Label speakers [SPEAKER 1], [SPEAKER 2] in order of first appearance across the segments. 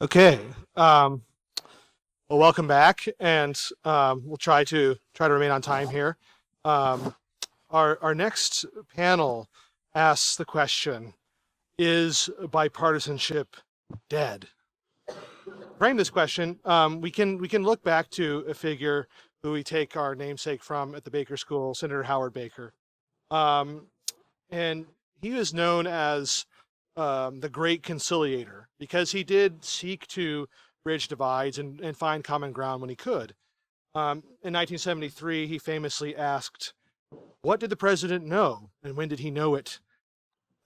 [SPEAKER 1] Okay. Well, welcome back, and we'll try to remain on time here. Our next panel asks the question: is bipartisanship dead? To frame this question, we can look back to a figure who we take our namesake from at the Baker School, Senator Howard Baker, and he was known as the great conciliator because he did seek to bridge divides and find common ground when he could. In 1973, he famously asked, "What did the president know, and when did he know it?"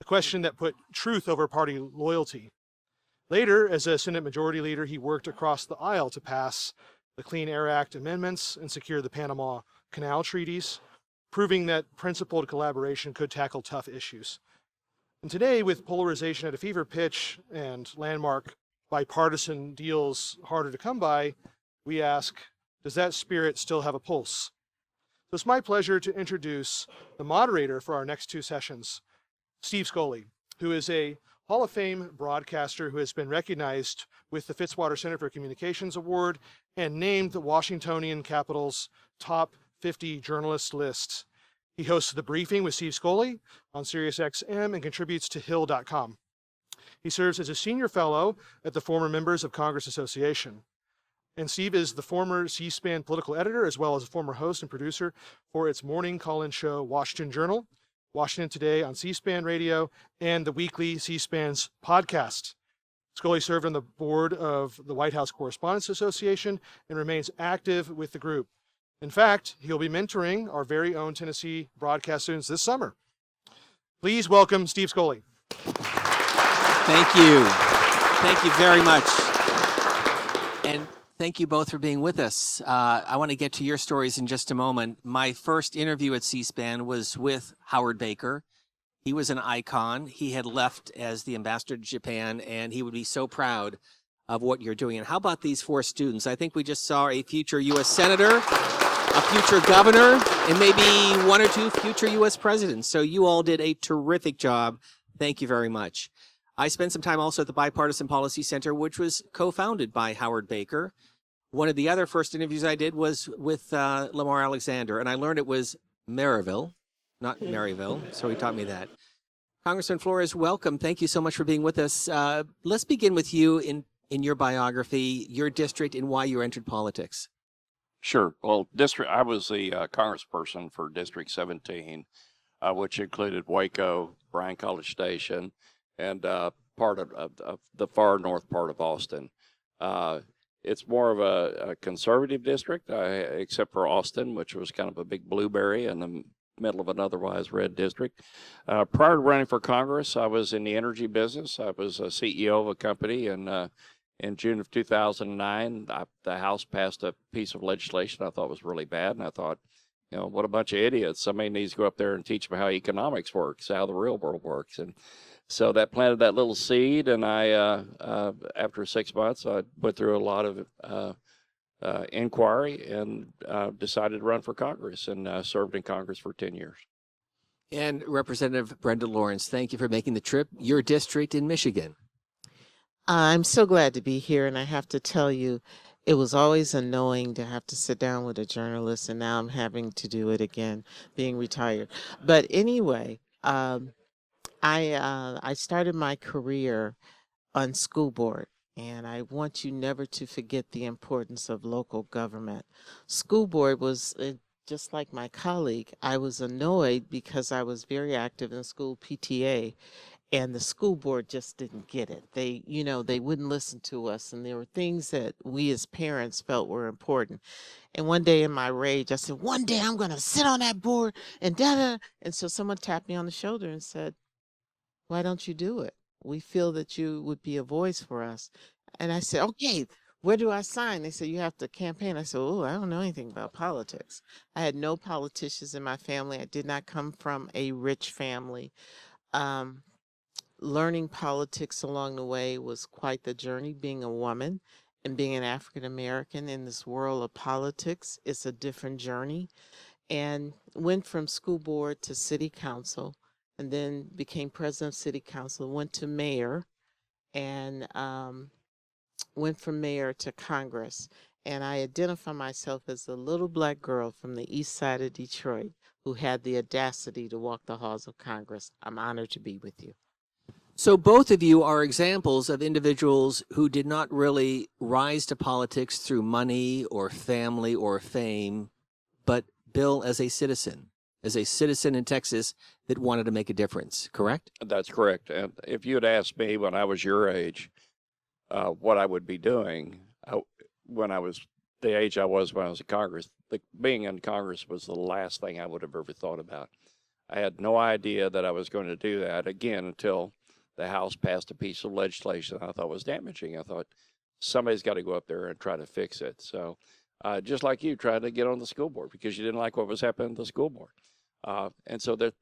[SPEAKER 1] A question that put truth over party loyalty. Later, as a Senate Majority Leader, he worked across the aisle to pass the Clean Air Act amendments and secure the Panama Canal treaties, proving that principled collaboration could tackle tough issues. And today, with polarization at a fever pitch and landmark bipartisan deals harder to come by, we ask, does that spirit still have a pulse? So it's my pleasure to introduce the moderator for our next two sessions, Steve Scully, who is a Hall of Fame broadcaster who has been recognized with the Fitzwater Center for Communications Award and named the Washingtonian Capital's top 50 journalists list. He hosts The Briefing with Steve Scully on SiriusXM and contributes to Hill.com. He serves as a senior fellow at the Former Members of Congress Association. And Steve is the former C-SPAN political editor, as well as a former host and producer for its morning call-in show, Washington Journal, Washington Today on C-SPAN Radio, and the weekly C-SPAN's podcast. Scully served on the board of the White House Correspondents Association and remains active with the group. In fact, he'll be mentoring our very own Tennessee broadcast students this summer. Please welcome Steve Scully.
[SPEAKER 2] Thank you. Thank you very much. And thank you both for being with us. I want to get to your stories in just a moment. My first interview at C-SPAN was with Howard Baker. He was an icon. He had left as the ambassador to Japan, and he would be so proud of what you're doing. And how about these four students? I think we just saw a future U.S. senator, a future governor, and maybe one or two future U.S. presidents. So you all did a terrific job. Thank you very much. I spent some time also at the Bipartisan Policy Center, which was co-founded by Howard Baker. One of the other first interviews I did was with Lamar Alexander, and I learned it was Maryville, not Maryville, so he taught me that. Congressman Flores, welcome. Thank you so much for being with us. Let's begin with you in your biography, your district, and why you entered politics.
[SPEAKER 3] Sure. Well, I was the congressperson for District 17, which included Waco, Bryan College Station, and part of the far north part of Austin. It's more of a conservative district, except for Austin, which was kind of a big blueberry in the middle of an otherwise red district. Prior to running for Congress, I was in the energy business. I was a CEO of a company, and in June of 2009, the House passed a piece of legislation I thought was really bad, and I thought, what a bunch of idiots. Somebody needs to go up there and teach them how economics works, how the real world works. And so that planted that little seed, and I, after 6 months, I went through a lot of inquiry and decided to run for Congress, and served in Congress for 10 years.
[SPEAKER 2] And Representative Brenda Lawrence, thank you for making the trip. Your district in Michigan.
[SPEAKER 4] I'm so glad to be here, and I have to tell you, it was always annoying to have to sit down with a journalist, and now I'm having to do it again, being retired. But anyway, I started my career on school board, and I want you never to forget the importance of local government. School board was just like my colleague. I was annoyed because I was very active in school PTA, and the school board just didn't get it. They wouldn't listen to us, and there were things that we as parents felt were important. And one day in my rage, I said, one day I'm going to sit on that board and da-da. And so someone tapped me on the shoulder and said, why don't you do it? We feel that you would be a voice for us. And I said, okay, where do I sign? They said, you have to campaign. I said, oh, I don't know anything about politics. I had no politicians in my family. I did not come from a rich family. Learning politics along the way was quite the journey. Being a woman and being an African American in this world of politics is a different journey. And went from school board to city council, and then became president of city council, went to mayor, and went from mayor to Congress, and I identify myself as the little black girl from the east side of Detroit who had the audacity to walk the halls of Congress. I'm honored to be with you.
[SPEAKER 2] So both of you are examples of individuals who did not really rise to politics through money or family or fame, but Bill as a citizen in Texas that wanted to make a difference, correct?
[SPEAKER 3] That's correct. And if you had asked me when I was your age what I would be doing when I was the age I was when I was in Congress, being in Congress was the last thing I would have ever thought about. I had no idea that I was going to do that again until the House passed a piece of legislation I thought was damaging. I thought somebody's got to go up there and try to fix it. So just like you, tried to get on the school board because you didn't like what was happening at the school board. And so there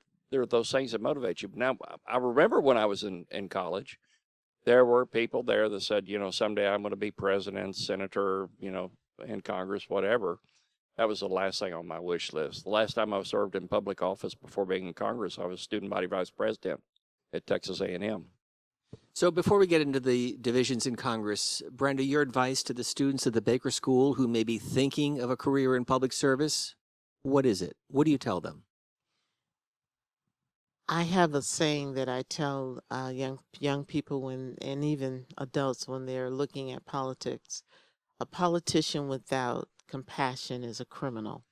[SPEAKER 3] are those things that motivate you. Now, I remember when I was in college, there were people there that said, someday I'm going to be president, senator, in Congress, whatever. That was the last thing on my wish list. The last time I served in public office before being in Congress, I was student body vice president at Texas A&M.
[SPEAKER 2] So before we get into the divisions in Congress, Brenda, your advice to the students of the Baker School who may be thinking of a career in public service, what is it? What do you tell them?
[SPEAKER 4] I have a saying that I tell young people and even adults when they're looking at politics. A politician without compassion is a criminal,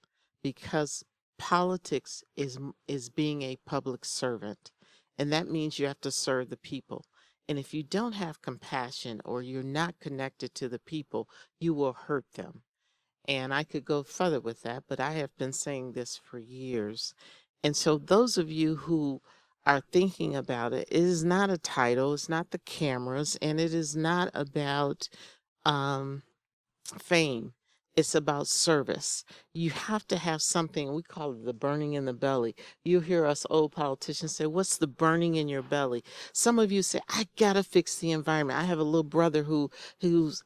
[SPEAKER 4] because politics is being a public servant, and that means you have to serve the people. And if you don't have compassion or you're not connected to the people, you will hurt them. And I could go further with that, but I have been saying this for years. And so those of you who are thinking about it, it is not a title, it's not the cameras, and it is not about fame. It's about service. You have to have something, we call it the burning in the belly. You hear us old politicians say, what's the burning in your belly? Some of you say, I gotta fix the environment. I have a little brother who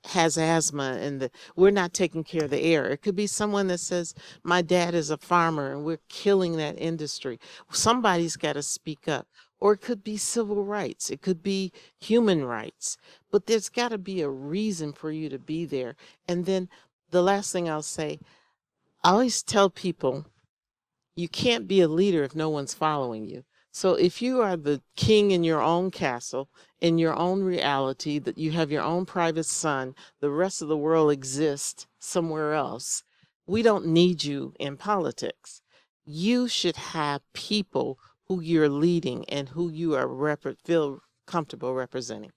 [SPEAKER 4] has asthma and we're not taking care of the air. It could be someone that says, my dad is a farmer and we're killing that industry. Somebody's gotta speak up. Or it could be civil rights. It could be human rights. But there's gotta be a reason for you to be there. And then the last thing I'll say, I always tell people, you can't be a leader if no one's following you. So if you are the king in your own castle, in your own reality, that you have your own private sun, the rest of the world exists somewhere else, we don't need you in politics. You should have people who you're leading and who you are feel comfortable representing.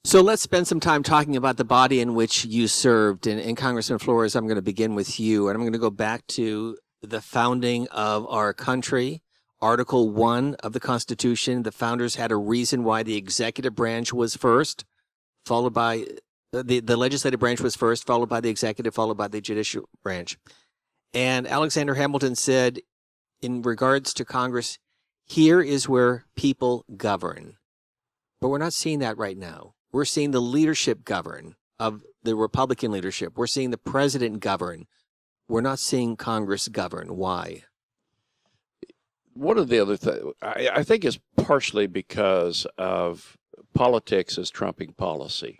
[SPEAKER 2] So let's spend some time talking about the body in which you served. And Congressman Flores, I'm going to begin with you. And I'm going to go back to the founding of our country. Article 1 of the Constitution, the founders had a reason why the executive branch was first, followed by the legislative branch was first, followed by the executive, followed by the judicial branch. And Alexander Hamilton said, in regards to Congress, here is where people govern. But we're not seeing that right now. We're seeing the leadership govern of the Republican leadership. We're seeing the president govern. We're not seeing Congress govern. Why?
[SPEAKER 3] One of the other things, I think is partially because of politics as trumping policy.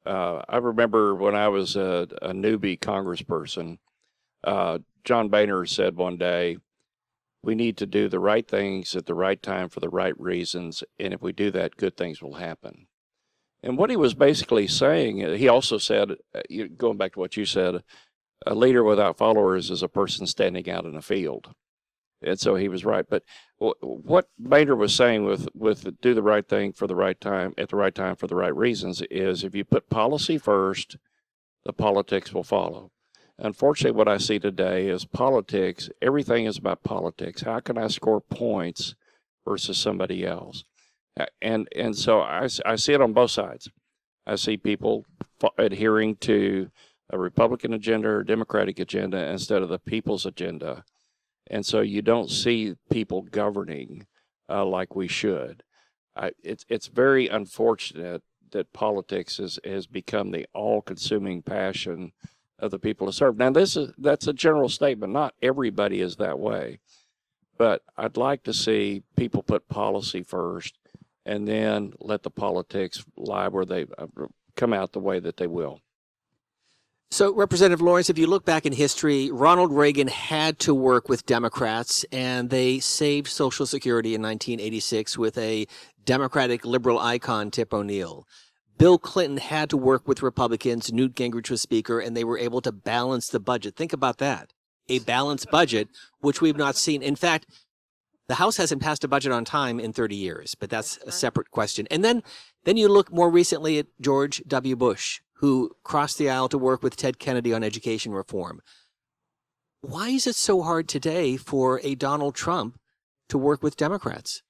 [SPEAKER 3] I remember when I was a newbie congressperson, John Boehner said one day, we need to do the right things at the right time for the right reasons, and if we do that, good things will happen. And what he was basically saying, he also said, going back to what you said, a leader without followers is a person standing out in a field. And so he was right. But what Boehner was saying with do the right thing for the right time, at the right time for the right reasons, is if you put policy first, the politics will follow. Unfortunately, what I see today is politics. Everything is about politics. How can I score points versus somebody else? And so I see it on both sides. I see people adhering to a Republican agenda or Democratic agenda instead of the people's agenda. And so you don't see people governing like we should. It's very unfortunate that politics has become the all-consuming passion of the people to serve. Now, that's a general statement. Not everybody is that way. But I'd like to see people put policy first and then let the politics lie where they come out the way that they will.
[SPEAKER 2] So, Representative Lawrence, if you look back in history, Ronald Reagan had to work with Democrats, and they saved Social Security in 1986 with a Democratic liberal icon, Tip O'Neill. Bill Clinton had to work with Republicans. Newt Gingrich was Speaker, and they were able to balance the budget. Think about that. A balanced budget, which we've not seen. In fact, the House hasn't passed a budget on time in 30 years, but that's a separate question. And then you look more recently at George W. Bush, who crossed the aisle to work with Ted Kennedy on education reform. Why is it so hard today for a Donald Trump to work with Democrats?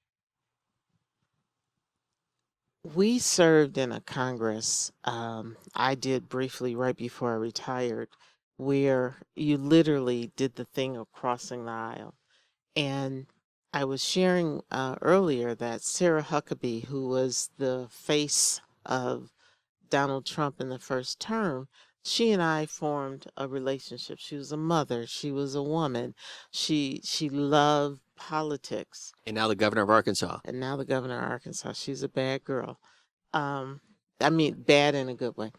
[SPEAKER 4] We served in a Congress, I did briefly right before I retired, where you literally did the thing of crossing the aisle. And I was sharing earlier that Sarah Huckabee, who was the face of Donald Trump in the first term, she and I formed a relationship. She was a mother. She was a woman. She loved politics.
[SPEAKER 2] And now the governor of Arkansas.
[SPEAKER 4] And now the governor of Arkansas. She's a bad girl. I mean, bad in a good way.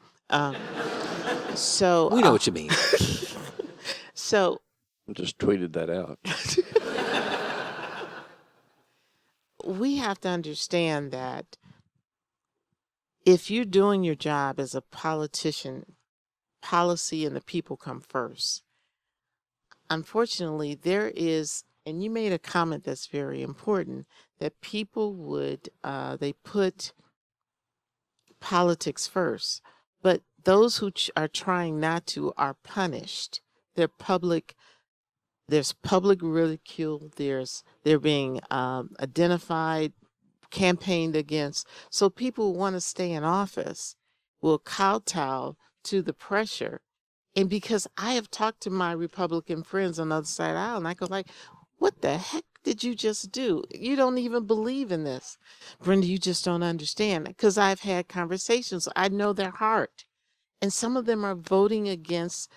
[SPEAKER 4] So
[SPEAKER 2] we know what you mean.
[SPEAKER 4] So
[SPEAKER 3] I just tweeted that out.
[SPEAKER 4] We have to understand that if you're doing your job as a politician, policy and the people come first. Unfortunately, there is, and you made a comment that's very important, that people would, they put politics first, but those who are trying not to are punished. There's public ridicule, they're being identified, campaigned against. So people who want to stay in office will kowtow to the pressure. And because I have talked to my Republican friends on the other side of the aisle, and I go like, what the heck did you just do? You don't even believe in this. Brenda, you just don't understand. Because I've had conversations. I know their heart. And some of them are voting against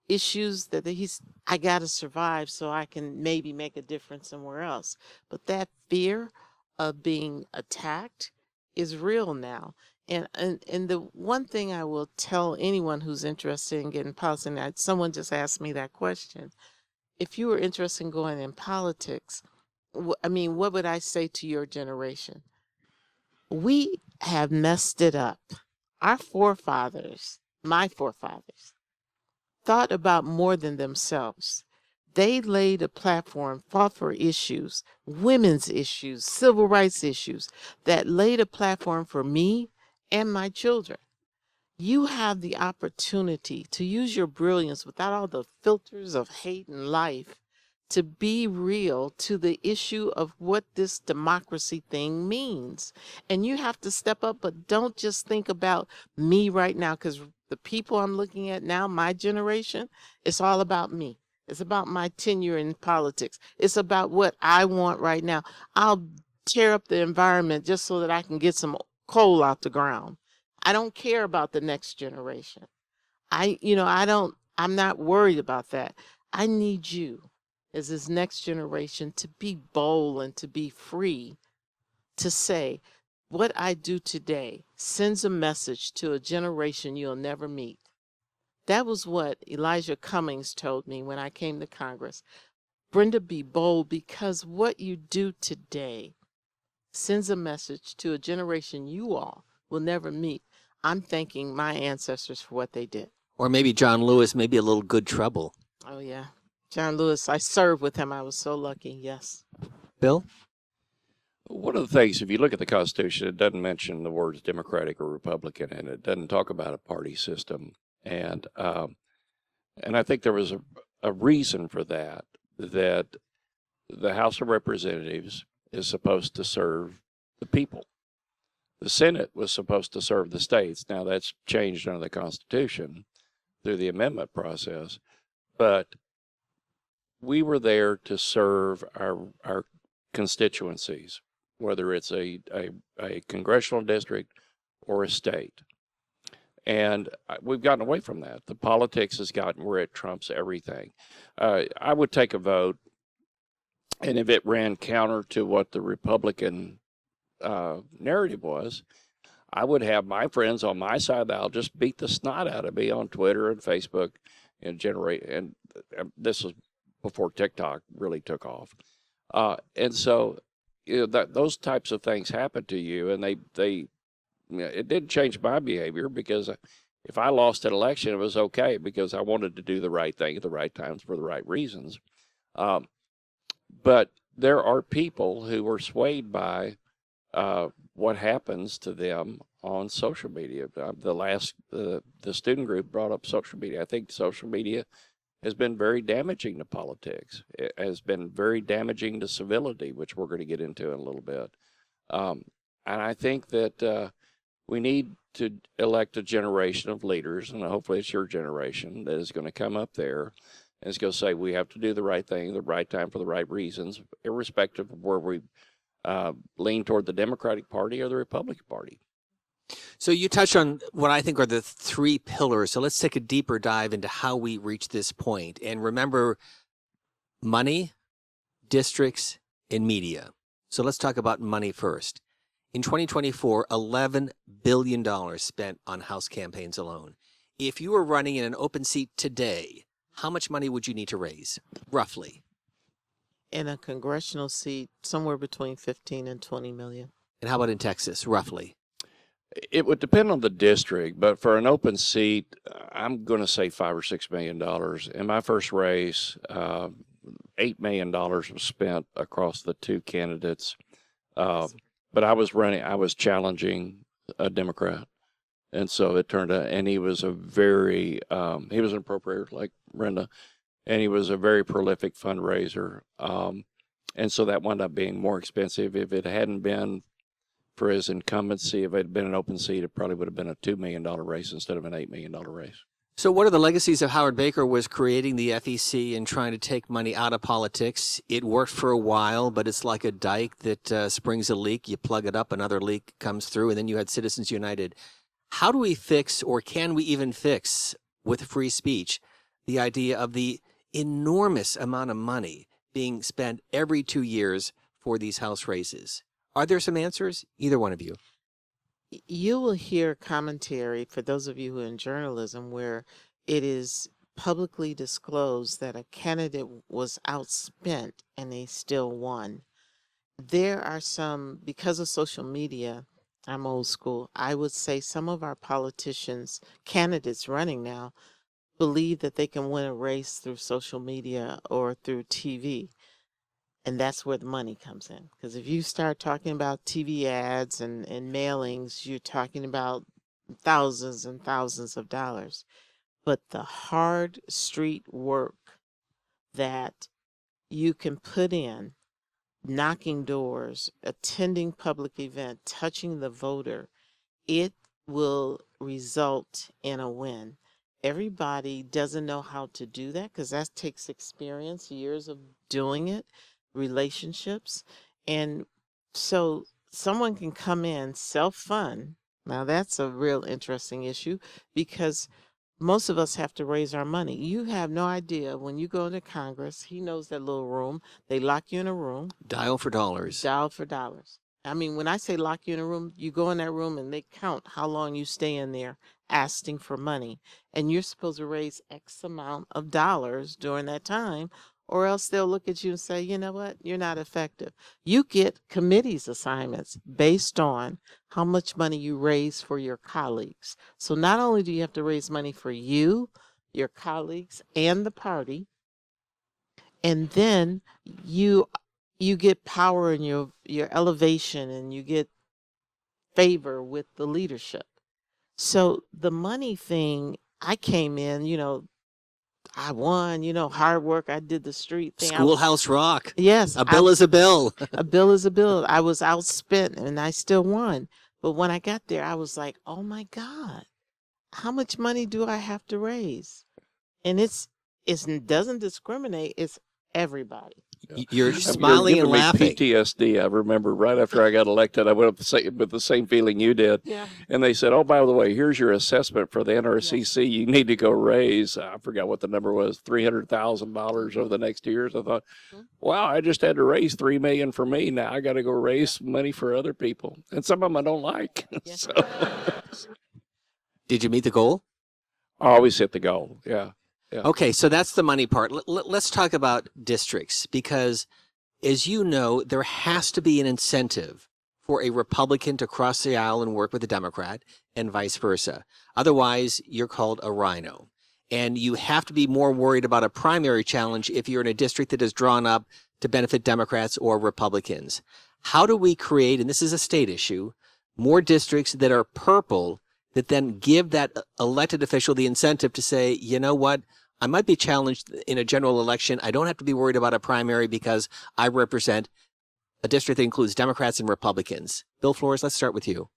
[SPEAKER 4] issues that I got to survive so I can maybe make a difference somewhere else. But that fear of being attacked is real now. And the one thing I will tell anyone who's interested in getting policy, and someone just asked me that question, if you were interested in going in politics, what would I say to your generation? We have messed it up. Our forefathers, my forefathers, thought about more than themselves. They laid a platform, fought for issues, women's issues, civil rights issues, that laid a platform for me and my children. You have the opportunity to use your brilliance without all the filters of hate and life to be real to the issue of what this democracy thing means. And you have to step up, but don't just think about me right now, because the people I'm looking at now, my generation, it's all about me. It's about my tenure in politics. It's about what I want right now. I'll tear up the environment just so that I can get some coal out the ground. I don't care about the next generation. I'm not worried about that. I need you as this next generation to be bold and to be free to say, what I do today sends a message to a generation you'll never meet. That was what Elijah Cummings told me when I came to Congress. Brenda, be bold, because what you do today sends a message to a generation you all will never meet. I'm thanking my ancestors for what they did.
[SPEAKER 2] Or maybe John Lewis, maybe a little good trouble.
[SPEAKER 4] Oh, yeah. John Lewis, I served with him. I was so lucky, yes.
[SPEAKER 2] Bill?
[SPEAKER 3] One of the things, if you look at the Constitution, it doesn't mention the words Democratic or Republican, and it doesn't talk about a party system. And I think there was a reason for that the House of Representatives is supposed to serve the people. The Senate was supposed to serve the states. Now that's changed under the Constitution through the amendment process, but we were there to serve our constituencies, whether it's a congressional district or a state. And we've gotten away from that. The politics has gotten where it trumps everything. I would take a vote, and if it ran counter to what the Republican narrative was, I would have my friends on my side of the aisle just beat the snot out of me on Twitter and Facebook and this was before TikTok really took off. And so, those types of things happen to you, and it didn't change my behavior, because if I lost an election, it was okay, because I wanted to do the right thing at the right times for the right reasons. But there are people who are swayed by what happens to them on social media. The student group brought up social media. I think social media has been very damaging to politics. It has been very damaging to civility, which we're going to get into in a little bit. And I think that we need to elect a generation of leaders, and hopefully it's your generation, that is going to come up there and is going to say we have to do the right thing, the right time, for the right reasons, irrespective of where we lean toward the Democratic Party or the Republican Party.
[SPEAKER 2] So you touched on what I think are the three pillars. So let's take a deeper dive into how we reach this point. And remember, money, districts, and media. So let's talk about money first. In 2024, $11 billion spent on House campaigns alone. If you were running in an open seat today, how much money would you need to raise, roughly?
[SPEAKER 4] In a congressional seat, somewhere between 15 and 20 million.
[SPEAKER 2] And how about in Texas, roughly?
[SPEAKER 3] It would depend on the district, but for an open seat, I'm going to say $5 or $6 million. In my first race, $8 million was spent across the two candidates. But I was challenging a Democrat. And so it turned out, and he was he was an appropriator like Brenda, and he was a very prolific fundraiser. And so that wound up being more expensive. If it hadn't been for his incumbency, if it had been an open seat, it probably would have been a $2 million race instead of an $8 million race.
[SPEAKER 2] So what are the legacies of Howard Baker? Was creating the FEC and trying to take money out of politics. It worked for a while, but it's like a dike that springs a leak. You plug it up, another leak comes through, and then you had Citizens United. How do we fix, or can we even fix, with free speech, the idea of the enormous amount of money being spent every 2 years for these House races? Are there some answers? Either one of you.
[SPEAKER 4] You will hear commentary, for those of you who are in journalism, where it is publicly disclosed that a candidate was outspent and they still won. There are some, because of social media, I'm old school, I would say some of our politicians, candidates running now, believe that they can win a race through social media or through TV. And that's where the money comes in. Because if you start talking about TV ads and mailings, you're talking about thousands and thousands of dollars. But the hard street work that you can put in, knocking doors, attending public event, touching the voter, it will result in a win. Everybody doesn't know how to do that, because that takes experience, years of doing it, relationships. And so someone can come in, self-fund. Now that's a real interesting issue, because most of us have to raise our money. You have no idea, when you go into Congress, he knows that little room, they lock you in a room.
[SPEAKER 2] Dial for dollars.
[SPEAKER 4] Dial for dollars. I mean, when I say lock you in a room, you go in that room and they count how long you stay in there asking for money. And you're supposed to raise X amount of dollars during that time, or else they'll look at you and say, you know what, you're not effective. You get committees assignments based on how much money you raise for your colleagues. So not only do you have to raise money for you, your colleagues, and the party, and then you get power in your elevation, and you get favor with the leadership. So the money thing, I came in, I won, hard work. I did the street thing.
[SPEAKER 2] Schoolhouse Rock.
[SPEAKER 4] Yes.
[SPEAKER 2] A bill is a bill.
[SPEAKER 4] A bill is a bill. I was outspent and I still won. But when I got there, I was like, oh my God, how much money do I have to raise? And it doesn't discriminate. It's everybody.
[SPEAKER 2] You're
[SPEAKER 3] You're
[SPEAKER 2] smiling and
[SPEAKER 3] giving me
[SPEAKER 2] laughing.
[SPEAKER 3] PTSD. I remember right after I got elected, I went up with the same feeling you did.
[SPEAKER 2] Yeah.
[SPEAKER 3] And they said, oh, by the way, here's your assessment for the NRCC. You need to go raise, I forgot what the number was, $300,000 over the next 2 years. I thought, wow, I just had to raise $3 million for me. Now I got to go raise money for other people. And some of them I don't like. So
[SPEAKER 2] Did you meet the goal?
[SPEAKER 3] I always hit the goal. Yeah.
[SPEAKER 2] Okay, so that's the money part. Let's talk about districts, because as you know, there has to be an incentive for a Republican to cross the aisle and work with a Democrat and vice versa. Otherwise, you're called a rhino. And you have to be more worried about a primary challenge if you're in a district that is drawn up to benefit Democrats or Republicans. How do we create, and this is a state issue, more districts that are purple that then give that elected official the incentive to say, you know what, I might be challenged in a general election. I don't have to be worried about a primary because I represent a district that includes Democrats and Republicans. Bill Flores, let's start with you.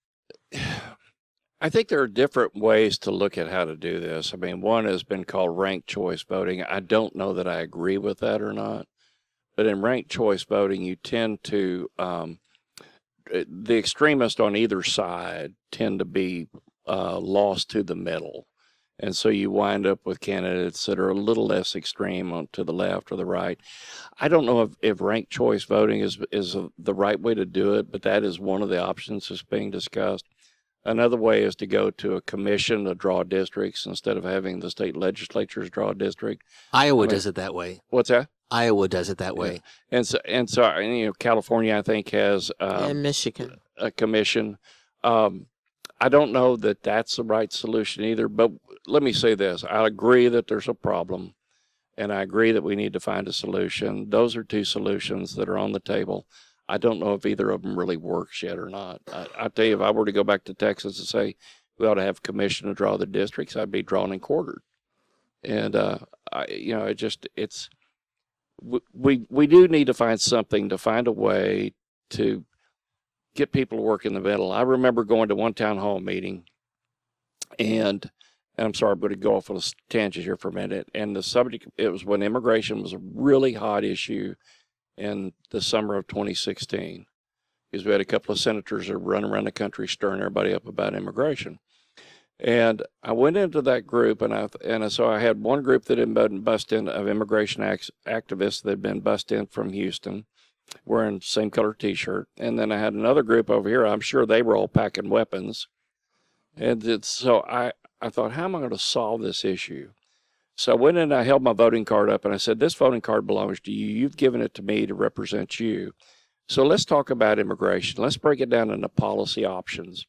[SPEAKER 3] I think there are different ways to look at how to do this. I mean, one has been called ranked choice voting. I don't know that I agree with that or not. But in ranked choice voting, you tend to, the extremists on either side tend to be lost to the middle. And so you wind up with candidates that are a little less extreme to the left or the right. I don't know if ranked choice voting is the right way to do it, but that is one of the options that's being discussed. Another way is to go to a commission to draw districts instead of having the state legislatures draw a district.
[SPEAKER 2] Iowa does it that way.
[SPEAKER 3] What's that?
[SPEAKER 2] Iowa does it that way.
[SPEAKER 3] And so California, I think, has
[SPEAKER 4] And Michigan.
[SPEAKER 3] a commission. I don't know that that's the right solution either, but let me say this. I agree that there's a problem, and I agree that we need to find a solution. Those are two solutions that are on the table. I don't know if either of them really works yet or not. I tell you, if I were to go back to Texas and say we ought to have a commission to draw the districts, I'd be drawn and quartered. And, we do need to find something, to find a way to get people to work in the middle. I remember going to one town hall meeting, and I'm sorry, I'm going to go off on a tangent here for a minute. And the subject, it was when immigration was a really hot issue in the summer of 2016, because we had a couple of senators that were running around the country stirring everybody up about immigration. And I went into that group, and so I had one group that had been bussed in of immigration activists that had been bussed in from Houston, wearing same color T-shirt, and then I had another group over here. I'm sure they were all packing weapons, and so I thought, how am I going to solve this issue? So I went in and I held my voting card up, and I said, this voting card belongs to you. You've given it to me to represent you. So let's talk about immigration. Let's break it down into policy options.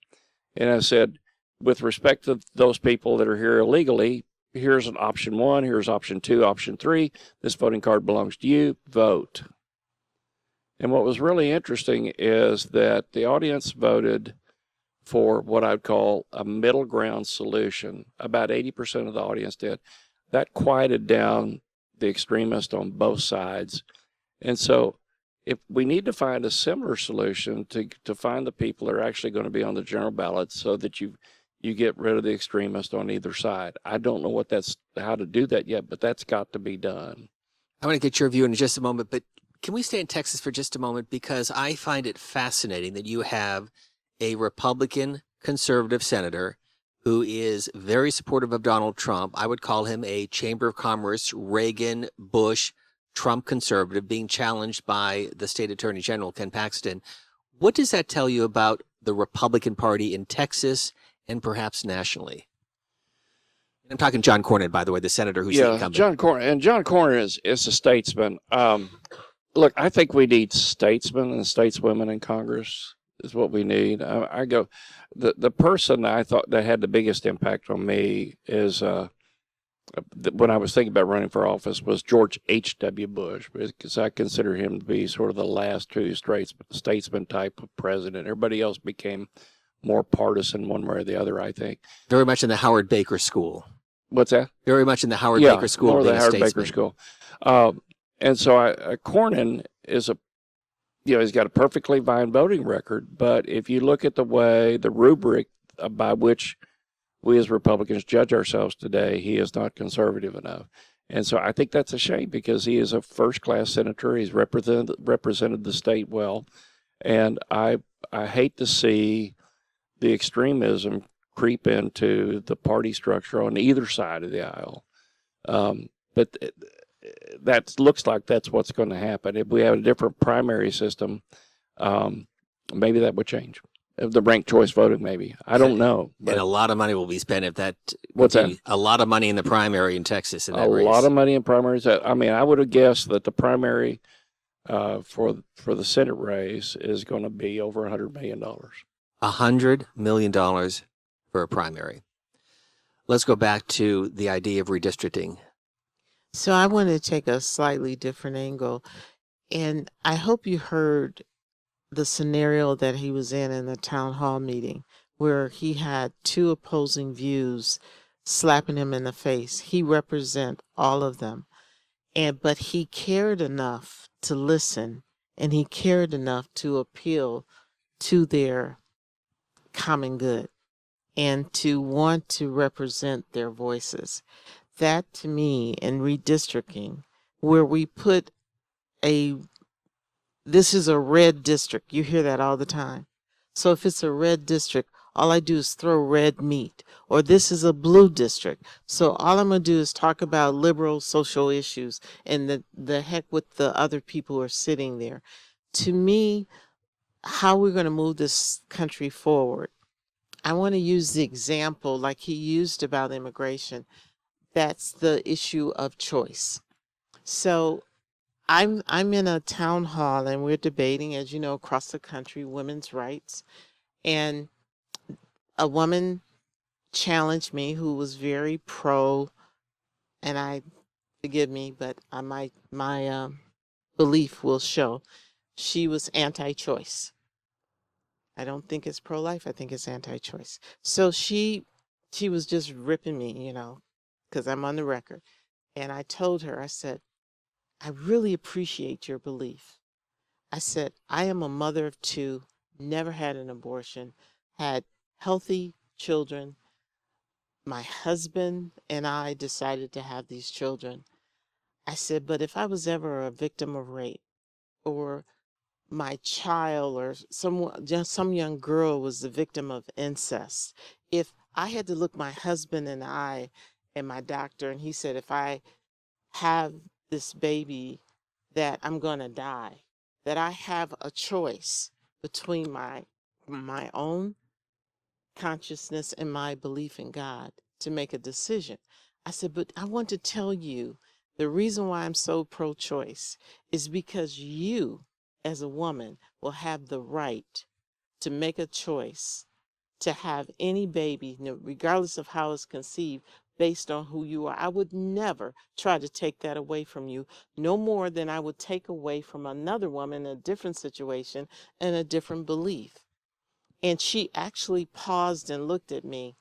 [SPEAKER 3] And I said, with respect to those people that are here illegally, here's an option 1, here's option 2, option 3. This voting card belongs to you. Vote. And what was really interesting is that the audience voted for what I'd call a middle ground solution. About 80% of the audience did. That quieted down the extremists on both sides. And so if we need to find a similar solution to find the people that are actually going to be on the general ballot so that you get rid of the extremists on either side. I don't know how to do that yet, but that's got to be done.
[SPEAKER 2] I want to get your view in just a moment, but can we stay in Texas for just a moment? Because I find it fascinating that you have a Republican conservative senator who is very supportive of Donald Trump. I would call him a Chamber of Commerce, Reagan, Bush, Trump conservative being challenged by the state attorney general, Ken Paxton. What does that tell you about the Republican Party in Texas and perhaps nationally? And I'm talking John Cornyn, by the way, the senator who's the incumbent.
[SPEAKER 3] John Cornyn is a statesman. Look, I think we need statesmen and stateswomen in Congress is what we need. The person I thought that had the biggest impact on me is when I was thinking about running for office was George H.W. Bush, because I consider him to be sort of the last true statesman type of president. Everybody else became more partisan one way or the other, I think.
[SPEAKER 2] Very much in the Howard Baker School.
[SPEAKER 3] What's that?
[SPEAKER 2] Very much in the Howard Baker School.
[SPEAKER 3] More the Howard Baker School. And so Cornyn is he's got a perfectly fine voting record, but if you look at the rubric by which we as Republicans judge ourselves today, he is not conservative enough. And so I think that's a shame because he is a first-class senator. He's represented the state well. And I hate to see the extremism creep into the party structure on either side of the aisle. But that looks like that's what's going to happen. If we have a different primary system, maybe that would change. The ranked choice voting, maybe. I don't know.
[SPEAKER 2] And a lot of money will be spent if that.
[SPEAKER 3] What's that?
[SPEAKER 2] A lot of money in the primary in Texas. In that
[SPEAKER 3] race. Lot of money in primaries. I mean, I would have guessed that the primary for the Senate race is going to be over $100 million.
[SPEAKER 2] $100 million for a primary. Let's go back to the idea of redistricting.
[SPEAKER 4] So I want to take a slightly different angle. And I hope you heard the scenario that he was in the town hall meeting where he had two opposing views slapping him in the face. He represents all of them. But he cared enough to listen, and he cared enough to appeal to their common good and to want to represent their voices. That, to me, in redistricting, where we put this is a red district. You hear that all the time. So if it's a red district, all I do is throw red meat. Or this is a blue district. So all I'm going to do is talk about liberal social issues and the heck with the other people who are sitting there. To me, how we're going to move this country forward, I want to use the example like he used about immigration. That's the issue of choice. So I'm in a town hall and we're debating, as you know, across the country, women's rights. And a woman challenged me who was very pro, and forgive me, but my belief will show she was anti-choice. I don't think it's pro-life. I think it's anti-choice. So she was just ripping me, because I'm on the record. And I told her, I said, I really appreciate your belief. I said, I am a mother of two, never had an abortion, had healthy children. My husband and I decided to have these children. I said, but if I was ever a victim of rape, or my child or some young girl was the victim of incest, if I had to look my husband in the eye and my doctor, and he said, if I have this baby, that I'm going to die, that I have a choice between my own consciousness and my belief in God to make a decision. I said, but I want to tell you the reason why I'm so pro-choice is because you, as a woman, will have the right to make a choice to have any baby, regardless of how it's conceived, based on who you are. I would never try to take that away from you, no more than I would take away from another woman in a different situation and a different belief. And she actually paused and looked at me,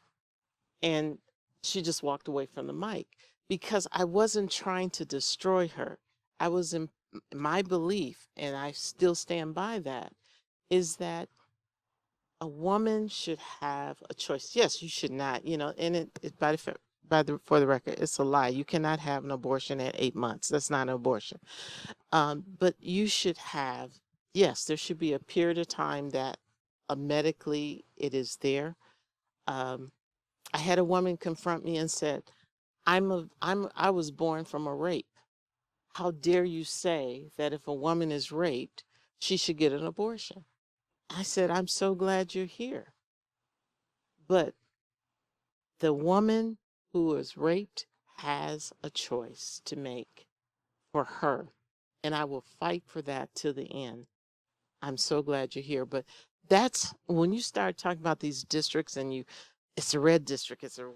[SPEAKER 4] and she just walked away from the mic because I wasn't trying to destroy her. I was in my belief, and I still stand by that, is that a woman should have a choice. Yes, you should not, and for the record, it's a lie. You cannot have an abortion at 8 months. That's not an abortion. But you should have, yes, there should be a period of time that medically it is there. I had a woman confront me and said, I was born from a rape. How dare you say that if a woman is raped, she should get an abortion? I said, I'm so glad you're here. But the woman who was raped has a choice to make for her. And I will fight for that to the end. I'm so glad you're here. But that's when you start talking about these districts and it's a red district, it's a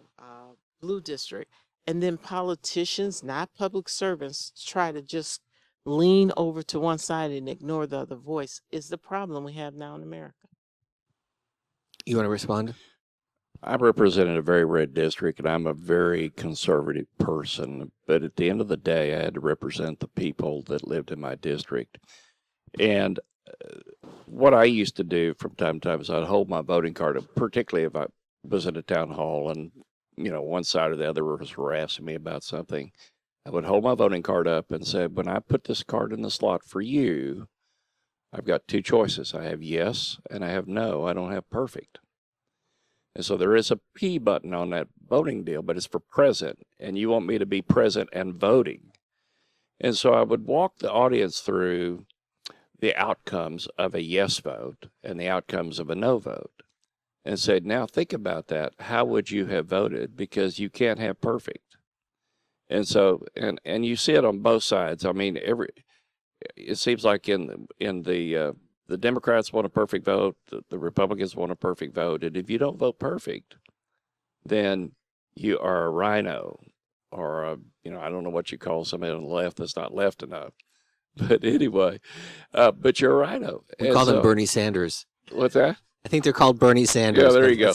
[SPEAKER 4] blue district. And then politicians, not public servants, try to just lean over to one side and ignore the other voice is the problem we have now in America.
[SPEAKER 2] You want to respond?
[SPEAKER 3] I represented a very red district, and I'm a very conservative person. But at the end of the day, I had to represent the people that lived in my district. And what I used to do from time to time is I'd hold my voting card, particularly if was at a town hall and, one side or the other was harassing me about something, I would hold my voting card up and say, when I put this card in the slot for you, I've got two choices. I have yes and I have no. I don't have perfect. And so there is a P button on that voting deal, but it's for present, and you want me to be present and voting. And so I would walk the audience through the outcomes of a yes vote and the outcomes of a no vote and said, now think about that. How would you have voted? Because you can't have perfect. And so, and you see it on both sides. I mean, it seems like in the Democrats want a perfect vote, the Republicans want a perfect vote, and if you don't vote perfect, then you are a rhino, or I don't know what you call somebody on the left that's not left enough. But anyway, but you're a rhino.
[SPEAKER 2] We call them Bernie Sanders.
[SPEAKER 3] What's that?
[SPEAKER 2] I think they're called Bernie Sanders.
[SPEAKER 3] Yeah, there you go.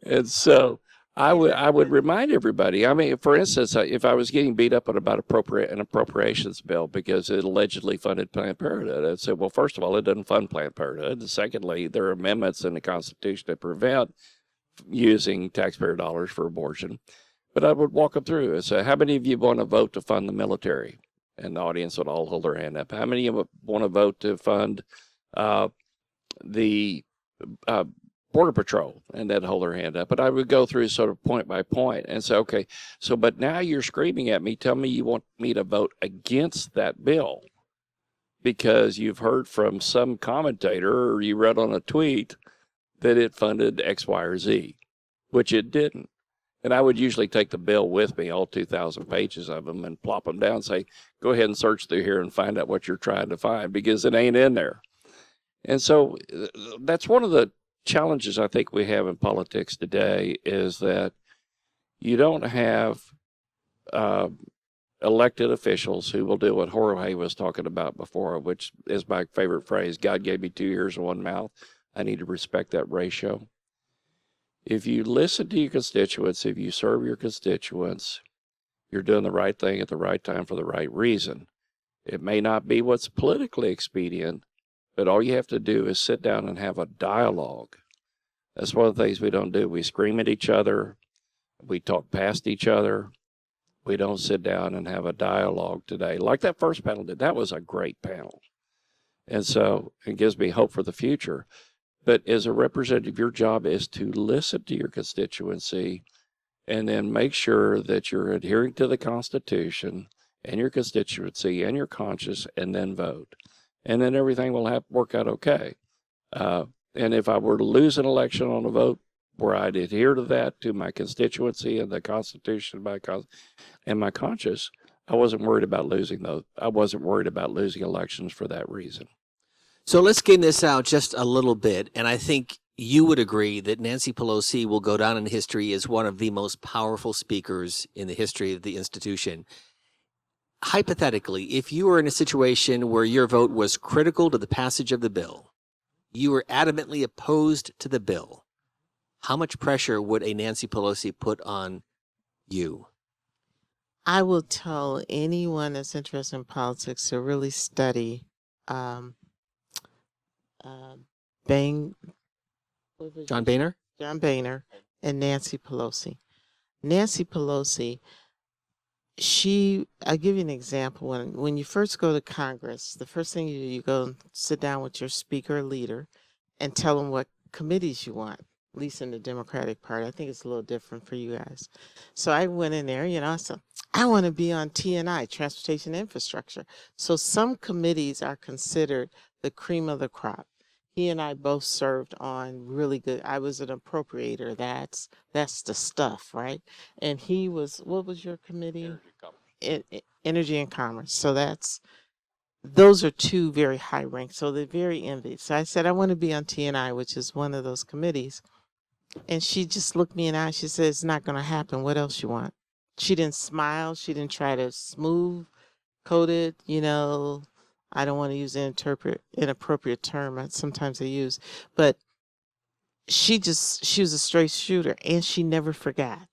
[SPEAKER 3] And so I would remind everybody. I mean, for instance, if I was getting beat up about an appropriations bill because it allegedly funded Planned Parenthood, I'd say, well, first of all, it doesn't fund Planned Parenthood. And secondly, there are amendments in the Constitution that prevent using taxpayer dollars for abortion. But I would walk them through and say, how many of you want to vote to fund the military? And the audience would all hold their hand up. How many of you want to vote to fund the Border Patrol? And they'd hold their hand up. But I would go through sort of point by point and say, okay, so but now you're screaming at me. Tell me you want me to vote against that bill because you've heard from some commentator or you read on a tweet that it funded X, Y, or Z, which it didn't. And I would usually take the bill with me, all 2,000 pages of them, and plop them down and say, go ahead and search through here and find out what you're trying to find because it ain't in there. And so that's one of the challenges I think we have in politics today is that you don't have elected officials who will do what Jorge was talking about before, which is my favorite phrase, God gave me 2 ears and 1 mouth. I need to respect that ratio. If you listen to your constituents, if you serve your constituents, you're doing the right thing at the right time for the right reason. It may not be what's politically expedient, but all you have to do is sit down and have a dialogue. That's one of the things we don't do. We scream at each other. We talk past each other. We don't sit down and have a dialogue today. Like that first panel did. That was a great panel. And so it gives me hope for the future. But as a representative, your job is to listen to your constituency and then make sure that you're adhering to the Constitution and your constituency and your conscience and then vote. And then everything will work out okay. And if I were to lose an election on a vote where I'd adhere to that, to my constituency and the Constitution and my conscience, I wasn't worried about losing those. I wasn't worried about losing elections for that reason.
[SPEAKER 2] So let's game this out just a little bit. And I think you would agree that Nancy Pelosi will go down in history as one of the most powerful speakers in the history of the institution. Hypothetically, if you were in a situation where your vote was critical to the passage of the bill, you were adamantly opposed to the bill, how much pressure would a Nancy Pelosi put on you?
[SPEAKER 4] I will tell anyone that's interested in politics to really study
[SPEAKER 2] John Boehner?
[SPEAKER 4] John Boehner and Nancy Pelosi. Nancy Pelosi, I'll give you an example. When you first go to Congress, the first thing you do, you go and sit down with your speaker or leader and tell them what committees you want, at least in the Democratic Party. I think it's a little different for you guys. So I went in there, I said, I want to be on T&I, Transportation Infrastructure. So some committees are considered the cream of the crop. He and I both served on really good. I was an appropriator. That's the stuff, right? And he was, what was your committee? Energy and Commerce. So those are two very high ranks. So they're very envied. So I said, I want to be on T&I, which is one of those committees. And she just looked me in the eye. She said, it's not going to happen. What else you want? She didn't smile. She didn't try to smooth coat it, I don't want to use an inappropriate term sometimes I use, but she was a straight shooter, and she never forgot.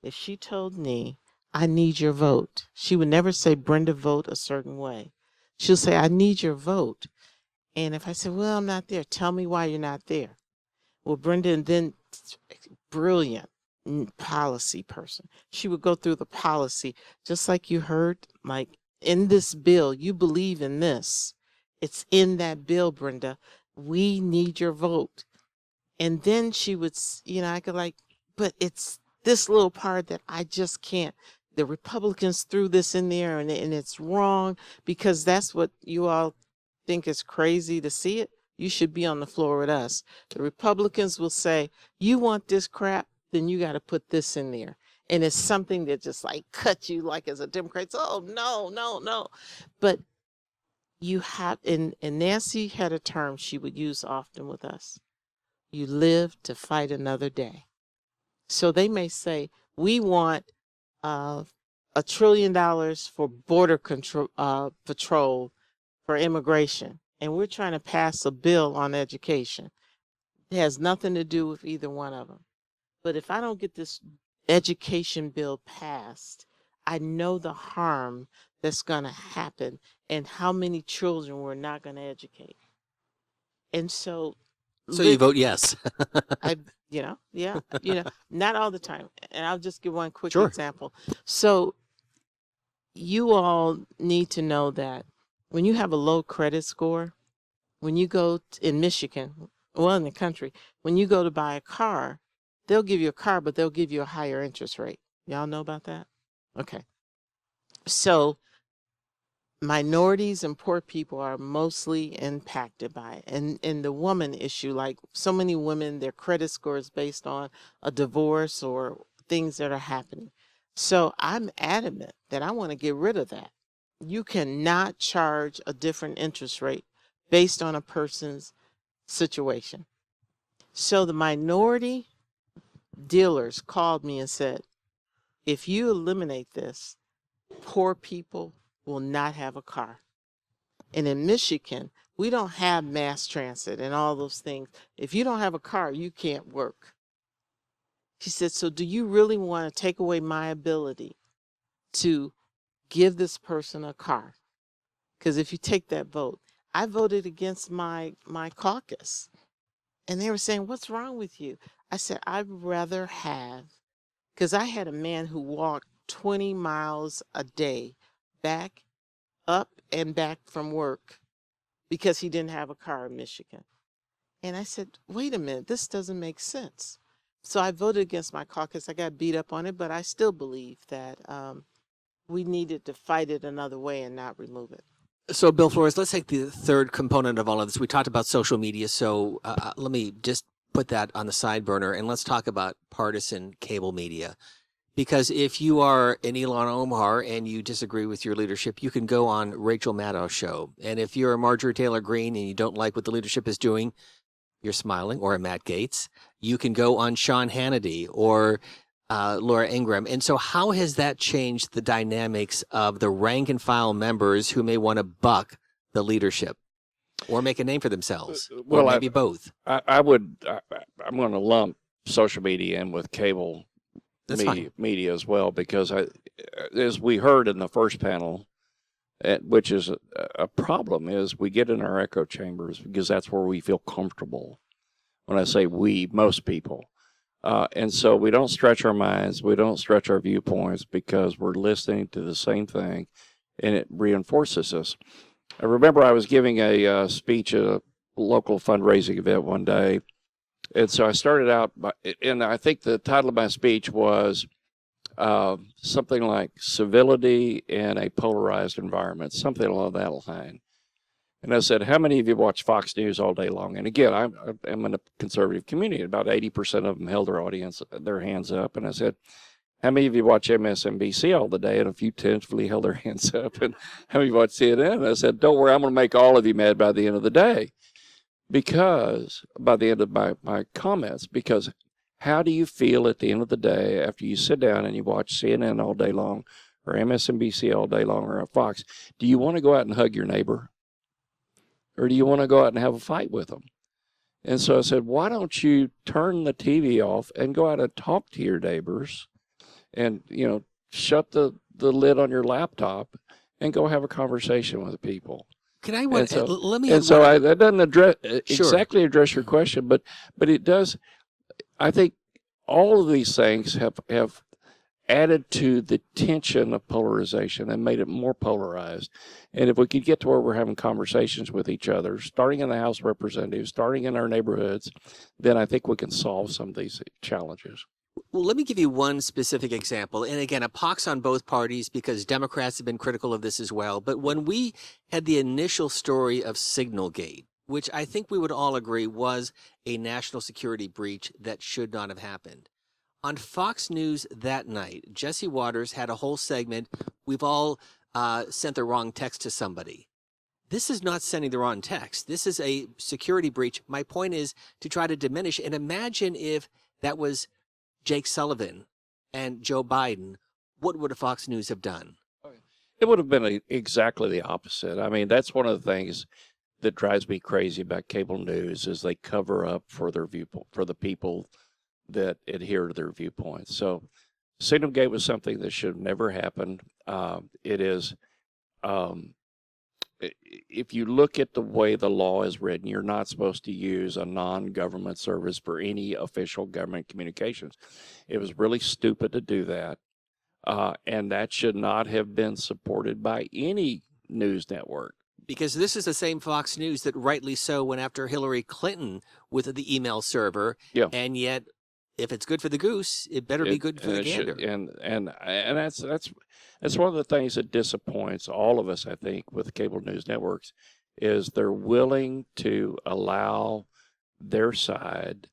[SPEAKER 4] If she told me, I need your vote, she would never say, Brenda, vote a certain way. She'll say, I need your vote. And if I said, well, I'm not there, tell me why you're not there. Well, Brenda, and then brilliant policy person. She would go through the policy, just like you heard, like in this bill, you believe in this. It's in that bill, Brenda. We need your vote. And then she would, I could like, but it's this little part that I just can't. The Republicans threw this in there and it's wrong, because that's what you all think is crazy to see it. You should be on the floor with us. The Republicans will say, you want this crap, then you got to put this in there. And it's something that just like cut you like as a Democrat. Oh, no, no, no. But you have, and Nancy had a term she would use often with us. You live to fight another day. So they may say, we want $1 trillion for border control, patrol for immigration. And we're trying to pass a bill on education. It has nothing to do with either one of them. But if I don't get this education bill passed, I know the harm that's going to happen and how many children we're not going to educate. And so
[SPEAKER 2] you vote yes.
[SPEAKER 4] Not all the time. And I'll just give one quick
[SPEAKER 2] Sure.
[SPEAKER 4] example. So you all need to know that when you have a low credit score, when you go in Michigan, well, in the country, when you go to buy a car, they'll give you a car, but they'll give you a higher interest rate. Y'all know about that? Okay. So minorities and poor people are mostly impacted by it. And the woman issue, like so many women, their credit score is based on a divorce or things that are happening. So I'm adamant that I want to get rid of that. You cannot charge a different interest rate based on a person's situation. So the minority dealers called me and said, if you eliminate this, poor people will not have a car. And in Michigan, we don't have mass transit and all those things. If you don't have a car, you can't work. She said, so do you really want to take away my ability to give this person a car? Because if you take that vote, I voted against my caucus. And they were saying, what's wrong with you? I said, I'd rather have, because I had a man who walked 20 miles a day back, up and back from work because he didn't have a car in Michigan. And I said, wait a minute, this doesn't make sense. So I voted against my caucus. I got beat up on it, but I still believe that we needed to fight it another way and not remove it.
[SPEAKER 2] So, Bill Flores, let's take the third component of all of this. We talked about social media, so let me just put that on the side burner, and let's talk about partisan cable media. Because if you are an Ilhan Omar and you disagree with your leadership, you can go on Rachel Maddow's show. And if you're a Marjorie Taylor Greene and you don't like what the leadership is doing, you're smiling, or a Matt Gaetz, you can go on Sean Hannity or Laura Ingraham. And so how has that changed the dynamics of the rank and file members who may want to buck the leadership or make a name for themselves? Well, or maybe both.
[SPEAKER 3] I'm going to lump social media in with cable media as well, because as we heard in the first panel, which is a problem, is we get in our echo chambers because that's where we feel comfortable. When I say we, most people. And so we don't stretch our minds, we don't stretch our viewpoints because we're listening to the same thing, and it reinforces us. I remember I was giving a speech at a local fundraising event one day, and so I started out and I think the title of my speech was something like civility in a polarized environment, something along that line. And I said, how many of you watch Fox News all day long? And again, I'm in a conservative community. About 80% of them held their hands up. And I said, how many of you watch MSNBC all the day? And a few tentatively held their hands up. And how many watch CNN? And I said, don't worry, I'm going to make all of you mad by the end of the day. Because, by the end of my comments, because how do you feel at the end of the day after you sit down and you watch CNN all day long, or MSNBC all day long, or a Fox? Do you want to go out and hug your neighbor? Or do you want to go out and have a fight with them? And so I said, why don't you turn the TV off and go out and talk to your neighbors and, shut the lid on your laptop and go have a conversation with people.
[SPEAKER 2] Can I
[SPEAKER 3] let me? And so that doesn't exactly address your question, but it does. I think all of these things have added to the tension of polarization and made it more polarized. And if we could get to where we're having conversations with each other, starting in the House of Representatives, starting in our neighborhoods, then I think we can solve some of these challenges.
[SPEAKER 2] Well, let me give you one specific example. And again, a pox on both parties because Democrats have been critical of this as well. But when we had the initial story of Signalgate, which I think we would all agree was a national security breach that should not have happened. On Fox News that night, Jesse Waters had a whole segment. We've all sent the wrong text to somebody. This is not sending the wrong text. This is a security breach. My point is to try to diminish. And imagine if that was Jake Sullivan and Joe Biden. What would a Fox News have done?
[SPEAKER 3] It would have been exactly the opposite. I mean, that's one of the things that drives me crazy about cable news is they cover up for their viewpoint, for the people that adhere to their viewpoints. So Signalgate was something that should have never happened. It is, if you look at the way the law is written, you're not supposed to use a non-government service for any official government communications. It was really stupid to do that. And that should not have been supported by any news network.
[SPEAKER 2] Because this is the same Fox News that rightly so went after Hillary Clinton with the email server.
[SPEAKER 3] Yeah.
[SPEAKER 2] And yet, if it's good for the goose, it better be good for the gander.
[SPEAKER 3] And that's one of the things that disappoints all of us, I think, with cable news networks, is they're willing to allow their side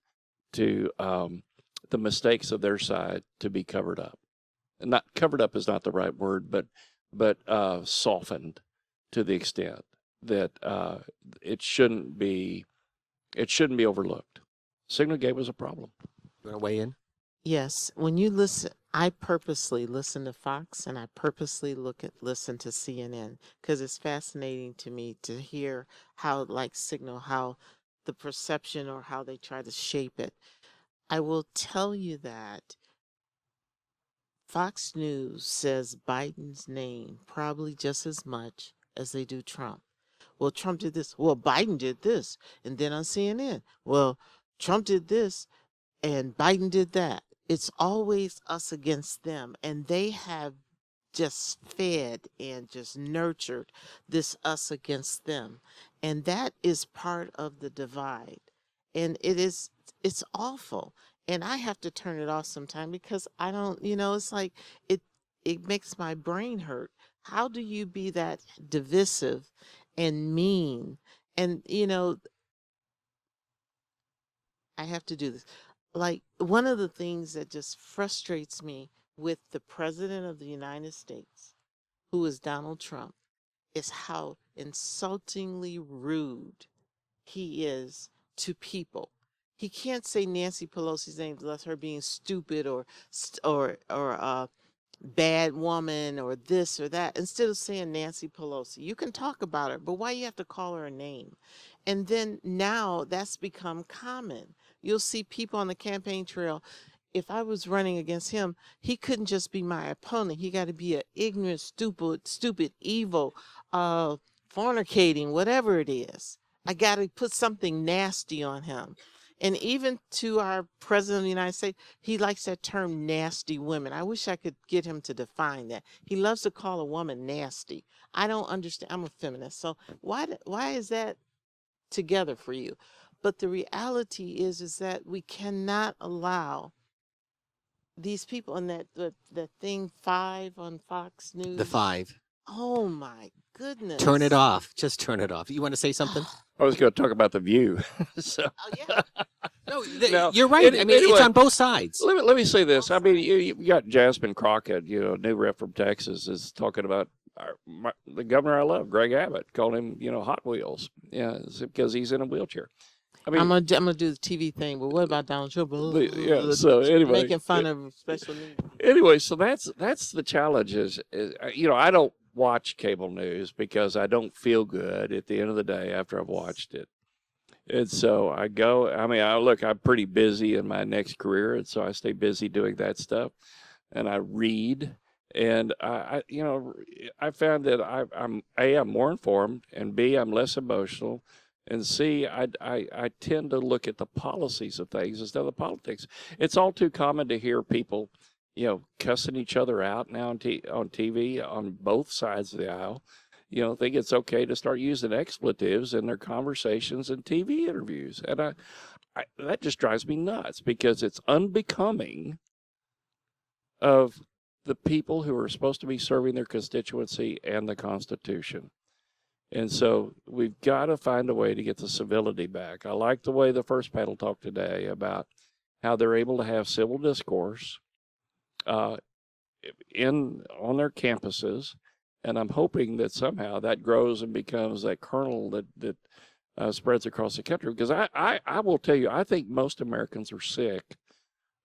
[SPEAKER 3] to the mistakes of their side to be covered up. And not covered up is not the right word, but softened to the extent that it shouldn't be overlooked. Signalgate was a problem.
[SPEAKER 2] You want to weigh in?
[SPEAKER 4] Yes. When you listen, I purposely listen to Fox and I purposely listen to CNN because it's fascinating to me to hear how, like Signal, how the perception or how they try to shape it. I will tell you that Fox News says Biden's name probably just as much as they do Trump. Well, Trump did this. Well, Biden did this. And then on CNN, well, Trump did this and Biden did that. It's always us against them. And they have just fed and just nurtured this us against them. And that is part of the divide. And it's awful. And I have to turn it off sometime because I don't, it's like it makes my brain hurt. How do you be that divisive and mean? And, I have to do this. Like, one of the things that just frustrates me with the President of the United States, who is Donald Trump, is how insultingly rude he is to people. He can't say Nancy Pelosi's name unless her being stupid or bad woman or this or that. Instead of saying Nancy Pelosi, you can talk about her, but why you have to call her a name? And then now that's become common. You'll see people on the campaign trail. If I was running against him, he couldn't just be my opponent. He got to be an ignorant, stupid, evil, fornicating, whatever it is. I got to put something nasty on him. And even to our president of the United States, he likes that term nasty women. I wish I could get him to define that. He loves to call a woman nasty. I don't understand. I'm a feminist. So why is that together for you? But the reality is that we cannot allow these people, and that thing 5 on Fox News.
[SPEAKER 2] The 5.
[SPEAKER 4] Oh my goodness.
[SPEAKER 2] Turn it off. Just turn it off. You want to say something?
[SPEAKER 3] I was going to talk about The View. So.
[SPEAKER 4] Oh, yeah.
[SPEAKER 2] No, you're right. I mean, it's on both sides.
[SPEAKER 3] Let me say this. I mean, you got Jasmine Crockett, new rep from Texas, is talking about the governor I love, Greg Abbott, called him, Hot Wheels. Yeah, because he's in a wheelchair. I mean,
[SPEAKER 4] I'm gonna do the TV thing, but what about Donald Trump?
[SPEAKER 3] Yeah. So anyway,
[SPEAKER 4] making fun of special needs.
[SPEAKER 3] Anyway, so that's the challenge. Is I don't watch cable news because I don't feel good at the end of the day after I've watched it. And so I go, I'm pretty busy in my next career. And so I stay busy doing that stuff and I read and I found that I'm more informed and B, I'm less emotional and see, I tend to look at the policies of things instead of the politics. It's all too common to hear people, cussing each other out now on TV on both sides of the aisle. Think it's okay to start using expletives in their conversations and TV interviews. And that just drives me nuts because it's unbecoming of the people who are supposed to be serving their constituency and the Constitution. And so we've got to find a way to get the civility back. I like the way the first panel talked today about how they're able to have civil discourse on their campuses. And I'm hoping that somehow that grows and becomes that kernel that spreads across the country. Because I will tell you, I think most Americans are sick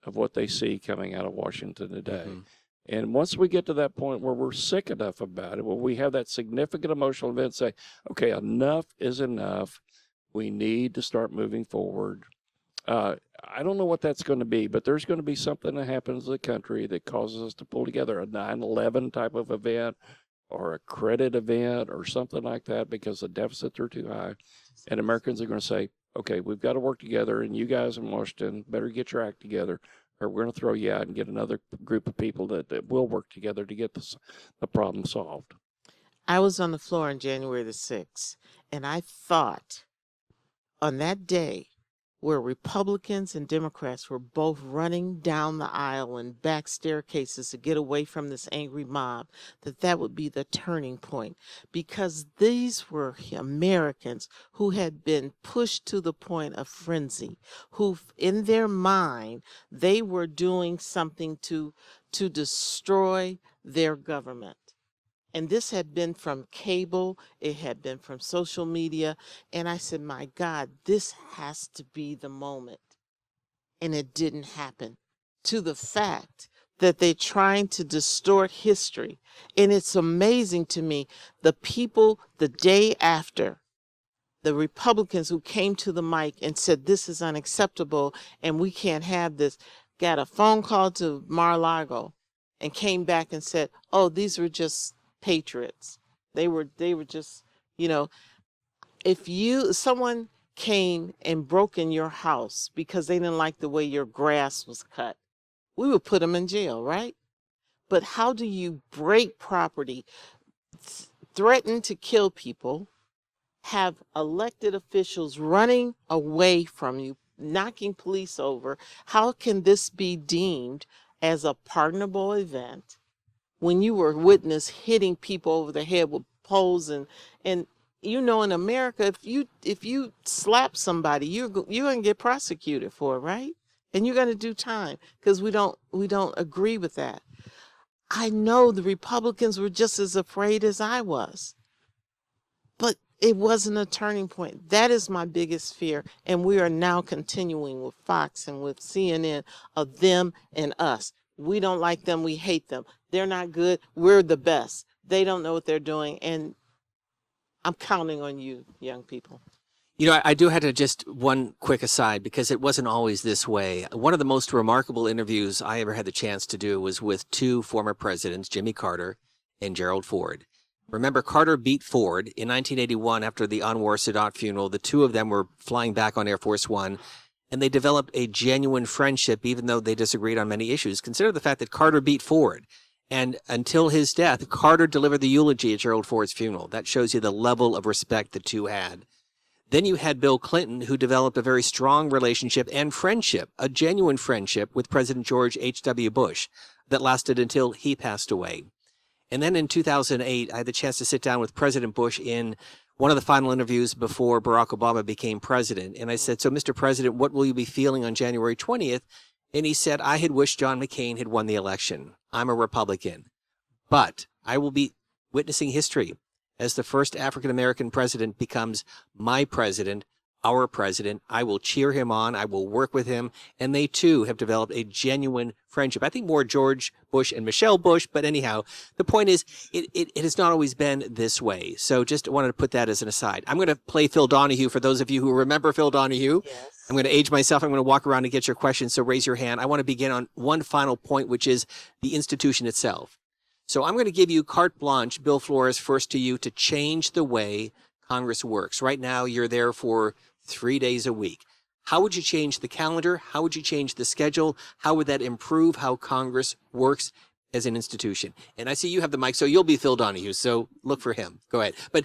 [SPEAKER 3] of what they see coming out of Washington today. Mm-hmm. And once we get to that point where we're sick enough about it, when we have that significant emotional event, say, okay, enough is enough. We need to start moving forward. I don't know what that's going to be, but there's going to be something that happens in the country that causes us to pull together, a 9/11 type of event or a credit event or something like that, because the deficits are too high. And Americans are going to say, okay, we've got to work together, and you guys in Washington better get your act together, or we're going to throw you out and get another group of people that will work together to get the problem solved.
[SPEAKER 4] I was on the floor on January the 6th, and I thought on that day where Republicans and Democrats were both running down the aisle and back staircases to get away from this angry mob, that would be the turning point, because these were Americans who had been pushed to the point of frenzy, who in their mind, they were doing something to destroy their government. And this had been from cable, it had been from social media. And I said, my God, this has to be the moment. And it didn't happen, to the fact that they're trying to distort history. And it's amazing to me, the people the day after, the Republicans who came to the mic and said, this is unacceptable and we can't have this, got a phone call to Mar-a-Lago and came back and said, oh, these were just patriots. They were just, if someone came and broke in your house because they didn't like the way your grass was cut, we would put them in jail, right? But how do you break property, threaten to kill people, have elected officials running away from you, knocking police over? How can this be deemed as a pardonable event when you were witness hitting people over the head with poles and in America, if you slap somebody, you're going to get prosecuted for it, right? And you're going to do time, because we don't agree with that. I know the Republicans were just as afraid as I was, but it wasn't a turning point. That is my biggest fear, and we are now continuing with Fox and with CNN of them and us. We don't like them. We hate them. They're not good. We're the best. They don't know what they're doing. And I'm counting on you, young people.
[SPEAKER 2] I do have to just one quick aside, because it wasn't always this way. One of the most remarkable interviews I ever had the chance to do was with two former presidents, Jimmy Carter and Gerald Ford. Remember, Carter beat Ford in 1981 after the Anwar Sadat funeral. The two of them were flying back on Air Force One, and they developed a genuine friendship, even though they disagreed on many issues. Consider the fact that Carter beat Ford. And until his death, Carter delivered the eulogy at Gerald Ford's funeral. That shows you the level of respect the two had. Then you had Bill Clinton, who developed a very strong relationship and friendship, a genuine friendship with President George H.W. Bush that lasted until he passed away. And then in 2008, I had the chance to sit down with President Bush in one of the final interviews before Barack Obama became president. And I said, so, Mr. President, what will you be feeling on January 20th? And he said, I had wished John McCain had won the election. I'm a Republican, but I will be witnessing history as the first African-American president becomes my president, our president. I will cheer him on. I will work with him. And they, too, have developed a genuine friendship. I think more George Bush and Michelle Bush. But anyhow, the point is, it has not always been this way. So just wanted to put that as an aside. I'm going to play Phil Donahue for those of you who remember Phil Donahue.
[SPEAKER 4] Yes.
[SPEAKER 2] I'm going to age myself. I'm going to walk around and get your questions. So raise your hand. I want to begin on one final point, which is the institution itself. So I'm going to give you carte blanche, Bill Flores, first to you, to change the way Congress works? Right now, you're there for 3 days a week. How would you change the calendar? How would you change the schedule? How would that improve how Congress works as an institution? And I see you have the mic, so you'll be Phil Donahue, so look for him. Go ahead. But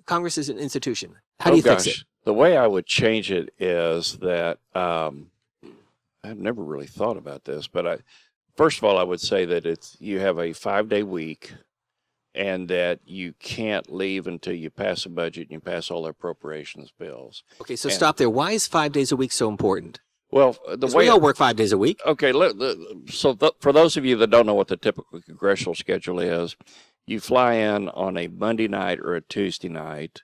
[SPEAKER 2] Congress is an institution. How do you fix it?
[SPEAKER 3] The way I would change it is that I've never really thought about this, but first of all, I would say that you have a 5-day week, and that you can't leave until you pass a budget and you pass all the appropriations bills.
[SPEAKER 2] Okay, so stop there. Why is 5 days a week so important?
[SPEAKER 3] Well,
[SPEAKER 2] We all work 5 days a week.
[SPEAKER 3] Okay, for those of you that don't know what the typical congressional schedule is, you fly in on a Monday night or a Tuesday night,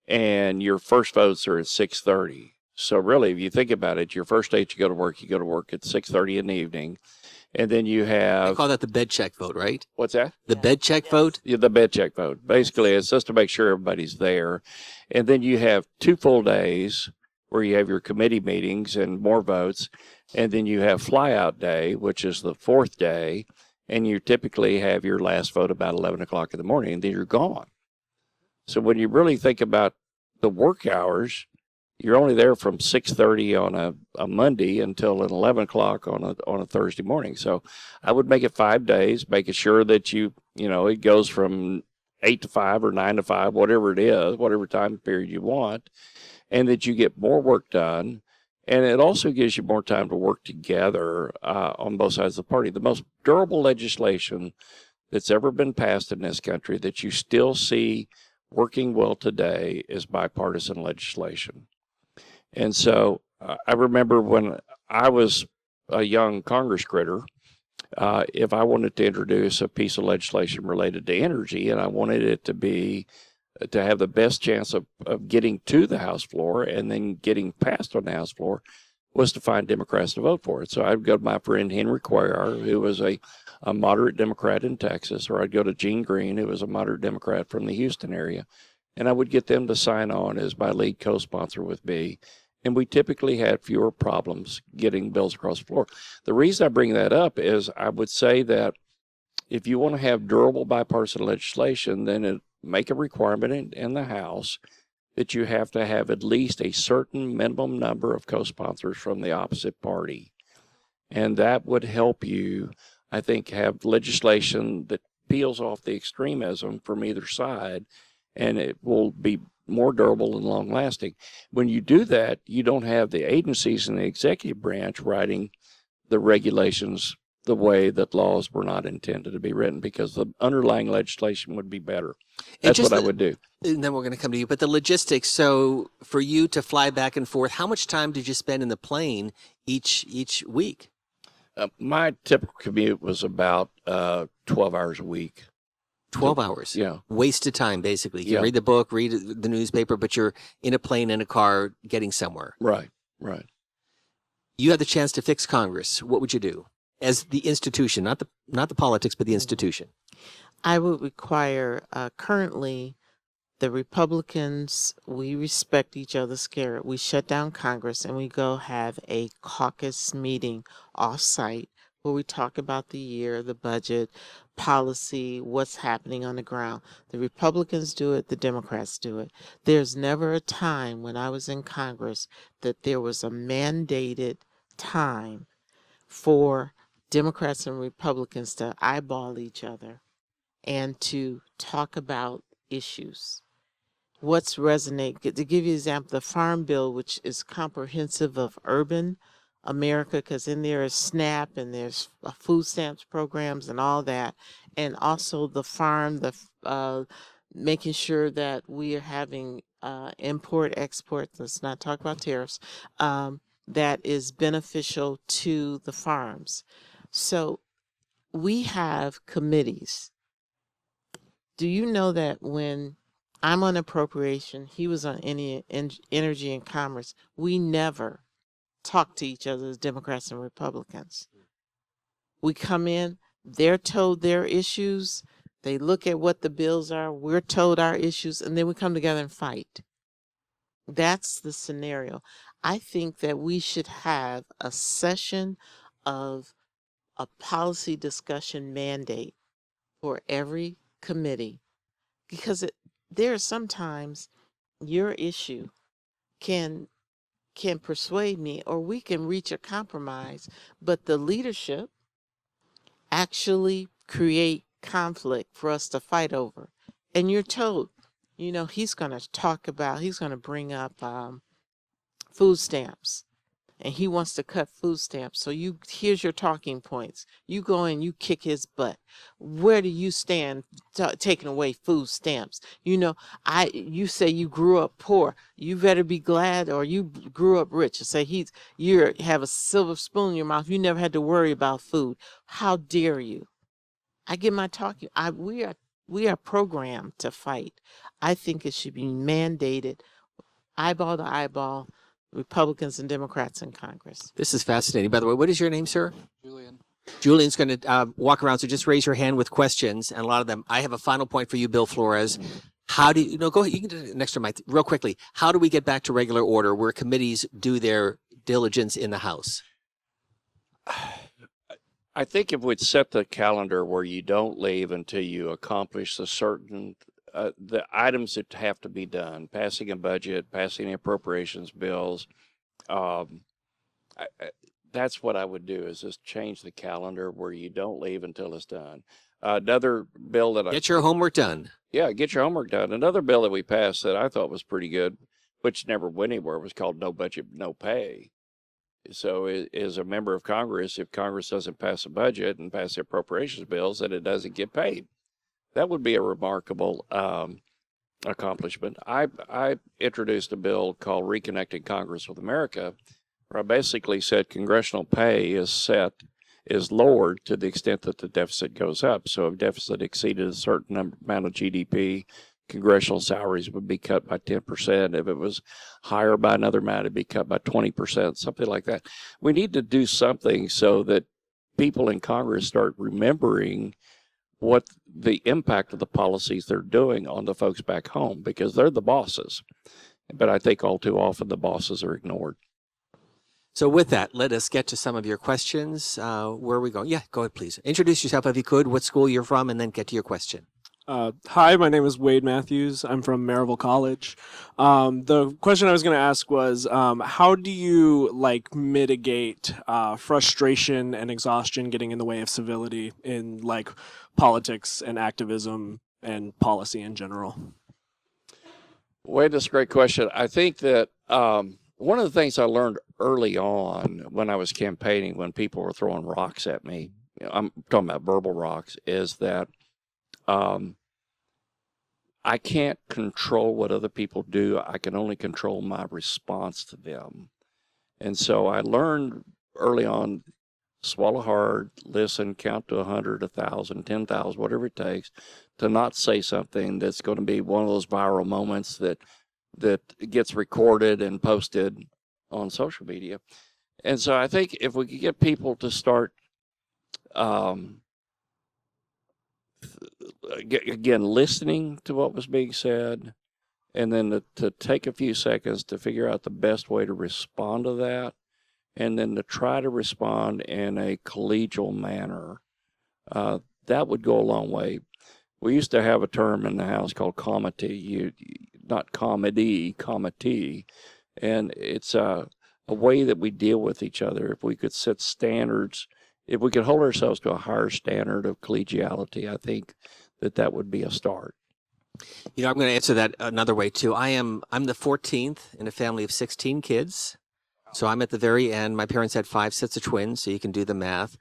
[SPEAKER 3] and your first votes are at 6:30. So really, if you think about it, your first day you go to work at 6:30 in the evening. And then you have...
[SPEAKER 2] I call that the bed check vote, right?
[SPEAKER 3] What's that?
[SPEAKER 2] The bed check vote?
[SPEAKER 3] Yeah, the bed check vote. Basically, it's just to make sure everybody's there. And then you have 2 full days where you have your committee meetings and more votes. And then you have flyout day, which is the 4th day. And you typically have your last vote about 11 o'clock in the morning, and then you're gone. So when you really think about the work hours, you're only there from 6:30 on a Monday until 11 o'clock on a Thursday morning. So I would make it 5 days, making sure that it goes from 8 to 5 or 9 to 5, whatever it is, whatever time period you want, and that you get more work done. And it also gives you more time to work together on both sides of the party. The most durable legislation that's ever been passed in this country that you still see working well today is bipartisan legislation. And so I remember when I was a young Congress critter, if I wanted to introduce a piece of legislation related to energy, and I wanted it to have the best chance of getting to the House floor and then getting passed on the House floor, was to find Democrats to vote for it. So I'd go to my friend Henry Cuellar, who was a moderate Democrat in Texas, or I'd go to Gene Green, who was a moderate Democrat from the Houston area, and I would get them to sign on as my lead co-sponsor with me. And we typically had fewer problems getting bills across the floor. The reason I bring that up is I would say that if you want to have durable bipartisan legislation, then make a requirement in the House that you have to have at least a certain minimum number of co-sponsors from the opposite party. And that would help you, I think, have legislation that peels off the extremism from either side, and it will be more durable and long-lasting. When you do that, you don't have the agencies in the executive branch writing the regulations the way that laws were not intended to be written, because the underlying legislation would be better. That's what I would do.
[SPEAKER 2] And then we're going to come to you. But the logistics, so for you to fly back and forth, how much time did you spend in the plane each week?
[SPEAKER 3] My typical commute was about 12 hours a week.
[SPEAKER 2] 12 hours.
[SPEAKER 3] Yeah.
[SPEAKER 2] Wasted time, basically. You read the book, read the newspaper, but you're in a plane, in a car, getting somewhere.
[SPEAKER 3] Right.
[SPEAKER 2] You had the chance to fix Congress. What would you do as the institution, not the politics, but the institution?
[SPEAKER 4] I would require, currently, the Republicans, we respect each other's spirit. We shut down Congress and we go have a caucus meeting off-site where we talk about the year, the budget, policy, what's happening on the ground. The Republicans do it, the Democrats do it. There's never a time when I was in Congress that there was a mandated time for Democrats and Republicans to eyeball each other and to talk about issues. What's resonate? To give you an example, the Farm Bill, which is comprehensive of urban America, because in there is SNAP and there's food stamps programs and all that, and also the farm, making sure that we are having import, export, let's not talk about tariffs, that is beneficial to the farms. So we have committees. Do you know that when I'm on appropriation, he was on energy and commerce, we never talk to each other as Democrats and Republicans. We come in, they're told their issues, they look at what the bills are, we're told our issues, and then we come together and fight. That's the scenario. I think that we should have a session of a policy discussion mandate for every committee, because there are sometimes your issue can persuade me, or we can reach a compromise, but the leadership actually create conflict for us to fight over. And you're told, he's going to bring up food stamps, and he wants to cut food stamps. So here's your talking points. You go and you kick his butt. Where do you stand taking away food stamps? You say you grew up poor. You better be glad, or you grew up rich. Say you have a silver spoon in your mouth. You never had to worry about food. How dare you? I get my talking. We are programmed to fight. I think it should be mandated, eyeball to eyeball, Republicans and Democrats in Congress.
[SPEAKER 2] This is fascinating. By the way, what is your name, sir?
[SPEAKER 5] Julian.
[SPEAKER 2] Julian's going to walk around, so just raise your hand with questions, and a lot of them. I have a final point for you, Bill Flores. How do you, go ahead, you can do it next to Mike, real quickly. How do we get back to regular order where committees do their diligence in the House?
[SPEAKER 3] I think if we'd set the calendar where you don't leave until you accomplish the items that have to be done, passing a budget, passing appropriations bills, that's what I would do, is just change the calendar where you don't leave until it's done. Another bill that
[SPEAKER 2] Get your homework done.
[SPEAKER 3] Yeah, get your homework done. Another bill that we passed that I thought was pretty good, which never went anywhere, was called No Budget, No Pay. So as a member of Congress, if Congress doesn't pass a budget and pass the appropriations bills, then it doesn't get paid. That would be a remarkable accomplishment. I introduced a bill called Reconnecting Congress with America, where I basically said congressional pay is lowered to the extent that the deficit goes up. So if deficit exceeded a certain amount of GDP, congressional salaries would be cut by 10%. If it was higher by another amount, it'd be cut by 20%, something like that. We need to do something so that people in Congress start remembering what the impact of the policies they're doing on the folks back home, because they're the bosses. But I think all too often the bosses are ignored.
[SPEAKER 2] So with that, let us get to some of your questions. Where are we going? Yeah, go ahead, please. Introduce yourself if you could, what school you're from, and then get to your question.
[SPEAKER 5] Hi, my name is Wade Matthews. I'm from Maryville College. The question I was going to ask was, how do you mitigate frustration and exhaustion getting in the way of civility in politics and activism and policy in general?
[SPEAKER 3] Wade, that's a great question. I think that one of the things I learned early on when I was campaigning, when people were throwing rocks at me, I'm talking about verbal rocks, is that I can't control what other people do. I can only control my response to them. And so I learned early on, swallow hard, listen, count to 100, 1,000, 10,000, whatever it takes, to not say something that's going to be one of those viral moments that gets recorded and posted on social media. And so I think if we could get people to start again, listening to what was being said, and then to take a few seconds to figure out the best way to respond to that, and then to try to respond in a collegial manner, that would go a long way. We used to have a term in the House called comity, not comedy, comity, and it's a way that we deal with each other. If we could set standards, if we could hold ourselves to a higher standard of collegiality, I think that would be a start.
[SPEAKER 2] I'm going to answer that another way too. I'm the 14th in a family of 16 kids. So I'm at the very end. My parents had 5 sets of twins, so you can do the math.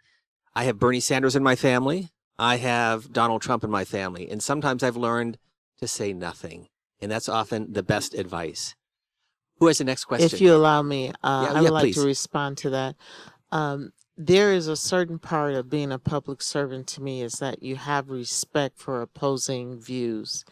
[SPEAKER 2] I have Bernie Sanders in my family. I have Donald Trump in my family. And sometimes I've learned to say nothing. And that's often the best advice. Who has the next question?
[SPEAKER 4] If you allow me, I would like
[SPEAKER 2] please.
[SPEAKER 4] to respond to that. There is a certain part of being a public servant to me is that you have respect for opposing views.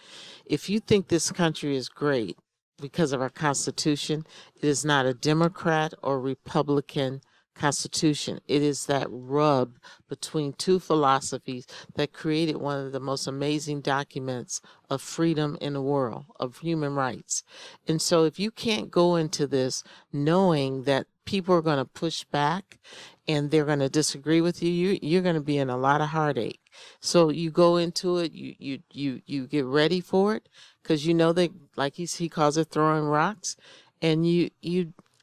[SPEAKER 4] If you think this country is great because of our Constitution, it is not a Democrat or Republican Constitution. It is that rub between two philosophies that created one of the most amazing documents of freedom in the world, of human rights. And so if you can't go into this knowing that people are going to push back and they're going to disagree with you, you're going to be in a lot of heartache. So you go into it, you get ready for it, because you know that, like he calls it, throwing rocks, and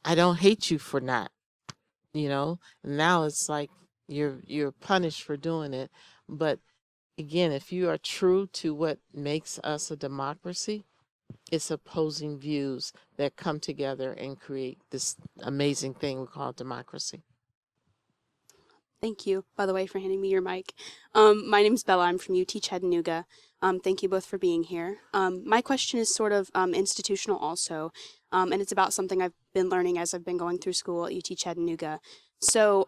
[SPEAKER 4] I don't hate you for not, now it's like you're punished for doing it. But again, if you are true to what makes us a democracy, it's opposing views that come together and create this amazing thing we call democracy.
[SPEAKER 6] Thank you, by the way, for handing me your mic. My name's Bella. I'm from UT Chattanooga. Thank you both for being here. My question is sort of institutional also, and it's about something I've been learning as I've been going through school at UT Chattanooga. So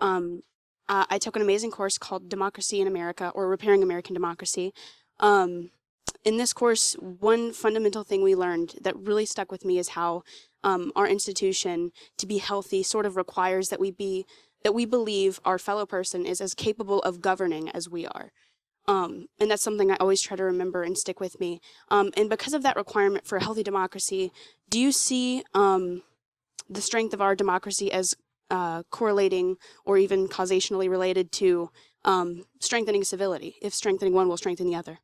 [SPEAKER 6] I took an amazing course called Democracy in America, or Repairing American Democracy. In this course, one fundamental thing we learned that really stuck with me is how our institution, to be healthy, sort of requires that we believe our fellow person is as capable of governing as we are. And that's something I always try to remember and stick with me. And because of that requirement for a healthy democracy, do you see the strength of our democracy as correlating or even causationally related to strengthening civility? If strengthening one will strengthen the other.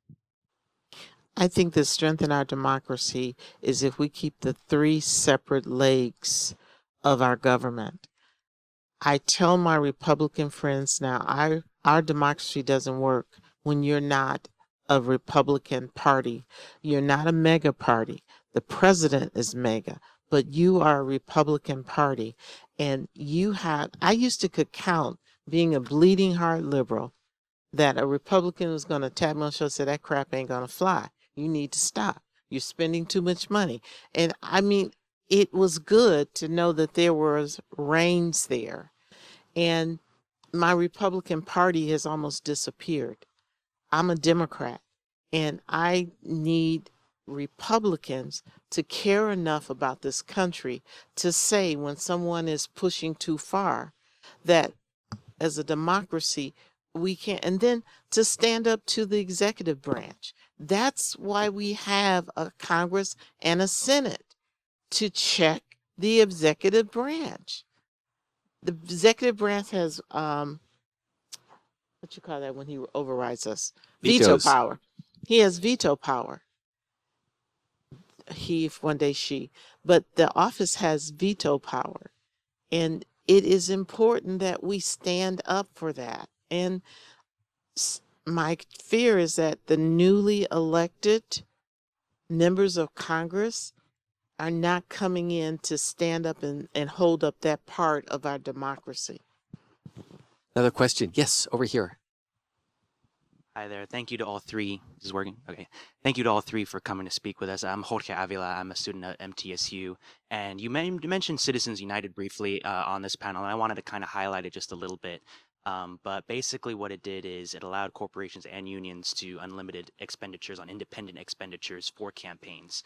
[SPEAKER 4] I think the strength in our democracy is if we keep the three separate legs of our government. I tell my Republican friends now, our democracy doesn't work when you're not a Republican party. You're not a mega party. The president is mega, but you are a Republican party. And I used to could count, being a bleeding heart liberal, that a Republican was going to tap me on the shoulder and say, that crap ain't going to fly. You need to stop. You're spending too much money. And I mean, it was good to know that there was reins there. And my Republican Party has almost disappeared. I'm a Democrat, and I need Republicans to care enough about this country to say when someone is pushing too far that as a democracy, we can't, and then to stand up to the executive branch. That's why we have a Congress and a Senate, to check the executive branch. The executive branch has what you call that when he overrides us? Veto
[SPEAKER 2] Vetoes.
[SPEAKER 4] power. He has veto power. One day she, but the office has veto power, and it is important that we stand up for that. And my fear is that the newly elected members of Congress are not coming in to stand up and hold up that part of our democracy.
[SPEAKER 2] Another question. Yes, over here.
[SPEAKER 7] Hi there. Thank you to all three. This is working? Okay. Thank you to all three for coming to speak with us. I'm Jorge Avila. I'm a student at MTSU. And you mentioned Citizens United briefly on this panel, and I wanted to kind of highlight it just a little bit. But basically what it did is it allowed corporations and unions to unlimited expenditures on independent expenditures for campaigns.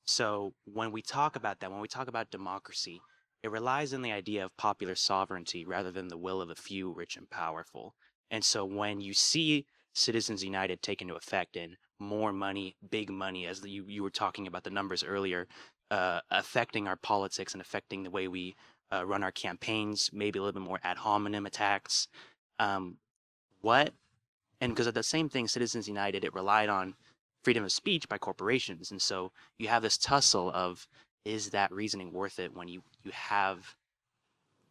[SPEAKER 7] So when we talk about that, when we talk about democracy, it relies on the idea of popular sovereignty rather than the will of the few, rich and powerful. And so when you see Citizens United take into effect and more money, big money, as you were talking about the numbers earlier, affecting our politics and affecting the way we run our campaigns, maybe a little bit more ad hominem attacks. And because of the same thing, Citizens United, it relied on freedom of speech by corporations. And so you have this tussle of, is that reasoning worth it when you have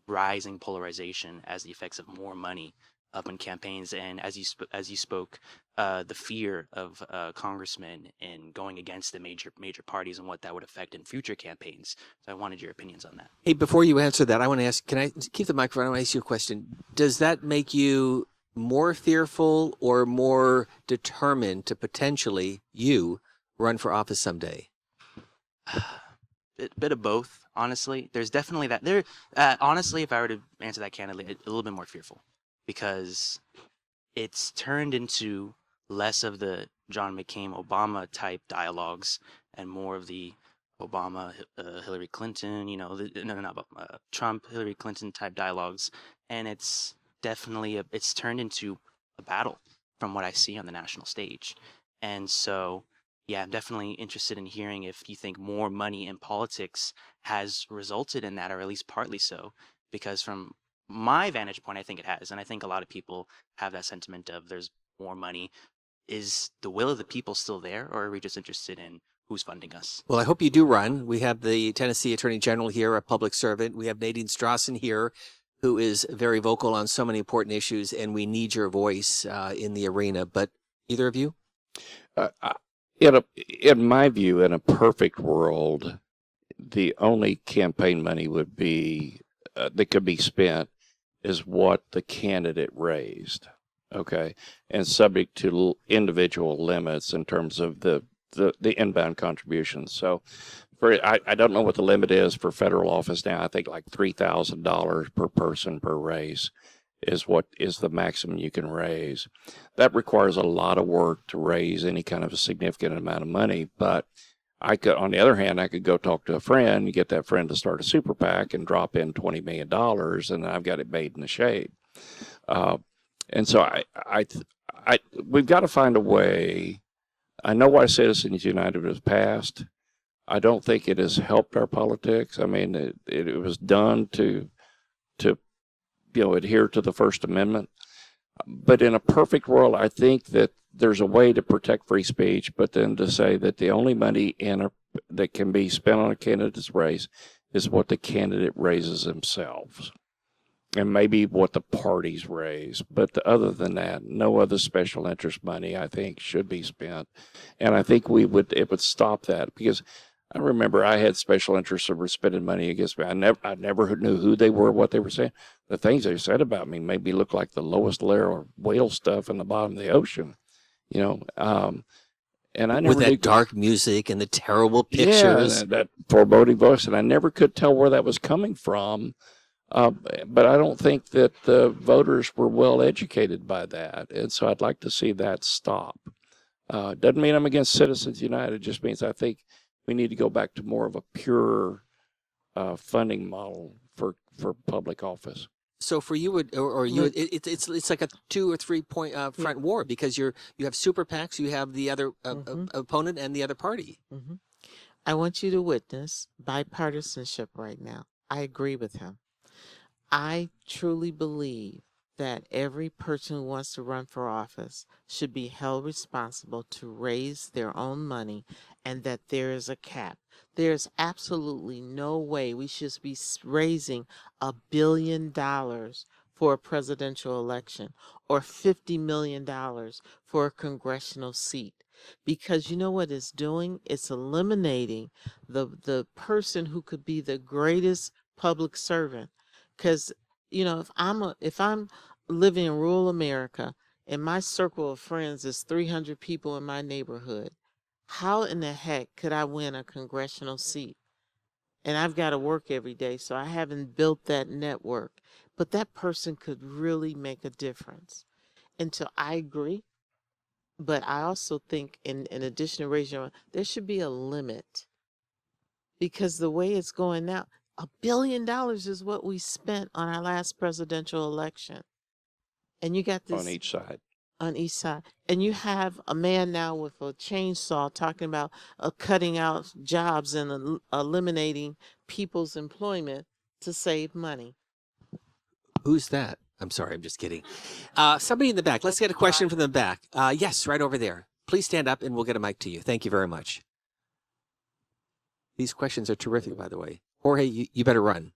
[SPEAKER 7] rising polarization as the effects of more money up in campaigns, and as you spoke, the fear of congressmen and going against the major parties and what that would affect in future campaigns. So I wanted your opinions on that.
[SPEAKER 2] Hey, before you answer that, I want to ask, can I keep the microphone? I want to ask you a question. Does that make you more fearful or more determined to potentially run for office someday?
[SPEAKER 7] Bit of both, honestly. There's definitely that. Honestly, if I were to answer that candidly, a little bit more fearful, because it's turned into less of the John McCain Obama type dialogues and more of the Obama Hillary Clinton, Trump Hillary Clinton type dialogues, and it's definitely it's turned into a battle from what I see on the national stage. And so yeah, I'm definitely interested in hearing if you think more money in politics has resulted in that, or at least partly so, because from my vantage point, I think it has. And I think a lot of people have that sentiment of there's more money. Is the will of the people still there, or are we just interested in who's funding us?
[SPEAKER 2] Well, I hope you do run. We have the Tennessee Attorney General here, a public servant. We have Nadine Strawson here, who is very vocal on so many important issues, and we need your voice in the arena. But either of you?
[SPEAKER 3] In my view, in a perfect world, the only campaign money would be that could be spent is what the candidate raised, okay, and subject to individual limits in terms of the inbound contributions. So, I don't know what the limit is for federal office now. I think like $3,000 per person per race is what is the maximum you can raise. That requires a lot of work to raise any kind of a significant amount of money, but I could, on the other hand, I could go talk to a friend and get that friend to start a super PAC and drop in $20 million, and I've got it made in the shade. And so we've got to find a way. I know why Citizens United was passed. I don't think it has helped our politics. I mean, it was done to adhere to the First Amendment. But in a perfect world, I think that there's a way to protect free speech, but then to say that the only money that can be spent on a candidate's race is what the candidate raises themselves, and maybe what the parties raise. But other than that, no other special interest money, I think, should be spent. And I think it would stop that, because I remember I had special interests that were spending money against me. I never knew who they were, what they were saying. The things they said about me made me look like the lowest layer of whale stuff in the bottom of the ocean, and I never
[SPEAKER 2] With that
[SPEAKER 3] knew,
[SPEAKER 2] dark music and the terrible pictures.
[SPEAKER 3] yeah, that foreboding voice, and I never could tell where that was coming from. But I don't think that the voters were well educated by that, and so I'd like to see that stop. Doesn't mean I'm against Citizens United. It just means I think we need to go back to more of a pure funding model for public office.
[SPEAKER 2] So for you, it's like a 2 or 3 point front war, because you have super PACs, you have the other opponent and the other party.
[SPEAKER 4] Mm-hmm. I want you to witness bipartisanship right now. I agree with him. I truly believe that every person who wants to run for office should be held responsible to raise their own money, and that there is a cap. There's absolutely no way we should be raising $1 billion for a presidential election, or $50 million for a congressional seat. Because you know what it's doing? It's eliminating the person who could be the greatest public servant. Because if I'm living in rural America and my circle of friends is 300 people in my neighborhood, how in the heck could I win a congressional seat? And I've got to work every day, so I haven't built that network. But that person could really make a difference. And so I agree. But I also think, in addition to raising, there should be a limit. Because the way it's going now, $1 billion is what we spent on our last presidential election. And you got this
[SPEAKER 3] On each side.
[SPEAKER 4] On each side. And you have a man now with a chainsaw talking about cutting out jobs and eliminating people's employment to save money.
[SPEAKER 2] Who's that? I'm sorry, I'm just kidding. Somebody in the back. Let's get a question from the back. Yes, right over there. Please stand up and we'll get a mic to you. Thank you very much. These questions are terrific, by the way. Jorge, you better run.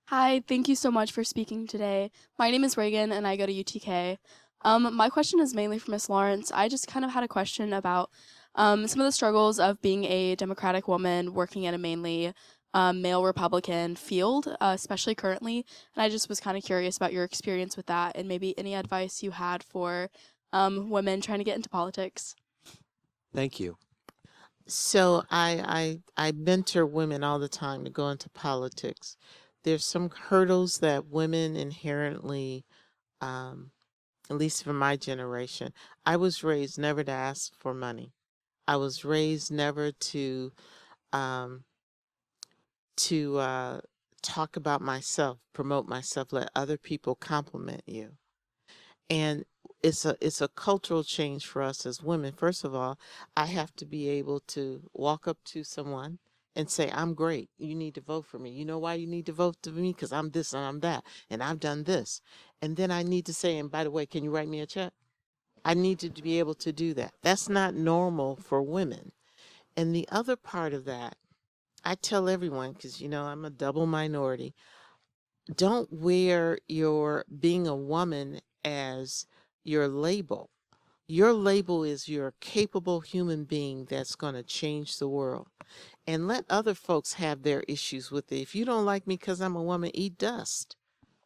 [SPEAKER 8] Hi, thank you so much for speaking today. My name is Reagan and I go to UTK. My question is mainly for Ms. Lawrence. I just kind of had a question about some of the struggles of being a Democratic woman working in a mainly male Republican field, especially currently. And I just was kind of curious about your experience with that, and maybe any advice you had for women trying to get into politics.
[SPEAKER 2] Thank you.
[SPEAKER 4] So I mentor women all the time to go into politics. There's some hurdles that women inherently, at least for my generation, I was raised never to ask for money. I was raised never to talk about myself, promote myself, let other people compliment you. And it's a cultural change for us as women. First of all, I have to be able to walk up to someone and say, I'm great. You need to vote for me. You know why you need to vote for me? Because I'm this and I'm that, and I've done this. And then I need to say, and by the way, can you write me a check? I needed to be able to do that. That's not normal for women. And the other part of that, I tell everyone, because I'm a double minority, don't wear your being a woman as your label. Your label is you're a capable human being that's going to change the world. And let other folks have their issues with it. If you don't like me because I'm a woman, eat dust,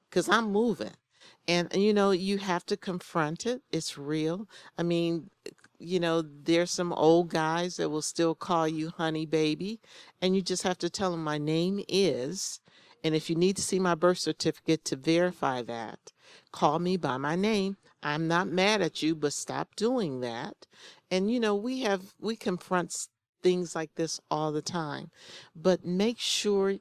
[SPEAKER 4] because I'm moving. And, you have to confront it. It's real. I mean, there's some old guys that will still call you honey baby. And you just have to tell them my name is. And if you need to see my birth certificate to verify that, call me by my name. I'm not mad at you, but stop doing that. And, we confront things like this all the time. But make sure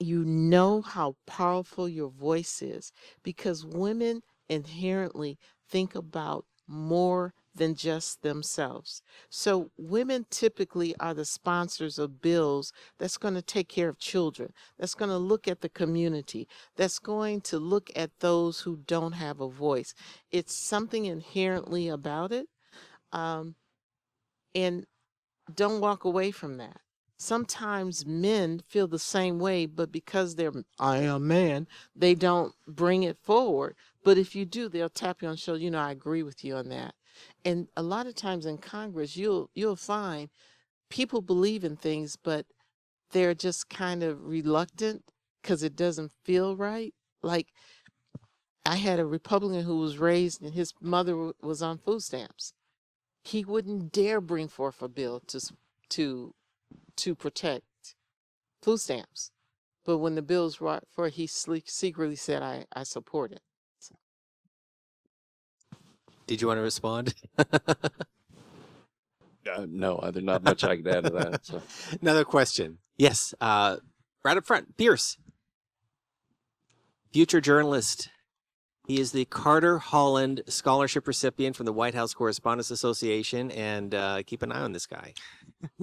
[SPEAKER 4] you know how powerful your voice is, because women inherently think about more than just themselves. So women typically are the sponsors of bills that's going to take care of children, that's going to look at the community, that's going to look at those who don't have a voice. It's something inherently about it. And don't walk away from that. Sometimes men feel the same way, but because I am a man, they don't bring it forward. But if you do, they'll tap you on the shoulder. I agree with you on that. And a lot of times in Congress, you'll find people believe in things, but they're just kind of reluctant because it doesn't feel right. Like, I had a Republican who was raised and his mother was on food stamps. He wouldn't dare bring forth a bill to protect food stamps. But when the bill's brought forth, he secretly said, I support it. So.
[SPEAKER 2] Did you want to respond?
[SPEAKER 3] No, there's not much I can add to that. So.
[SPEAKER 2] Another question. Yes, right up front, Pierce. Future journalist. He is the Carter Holland Scholarship recipient from the White House Correspondents Association, and keep an eye on this guy.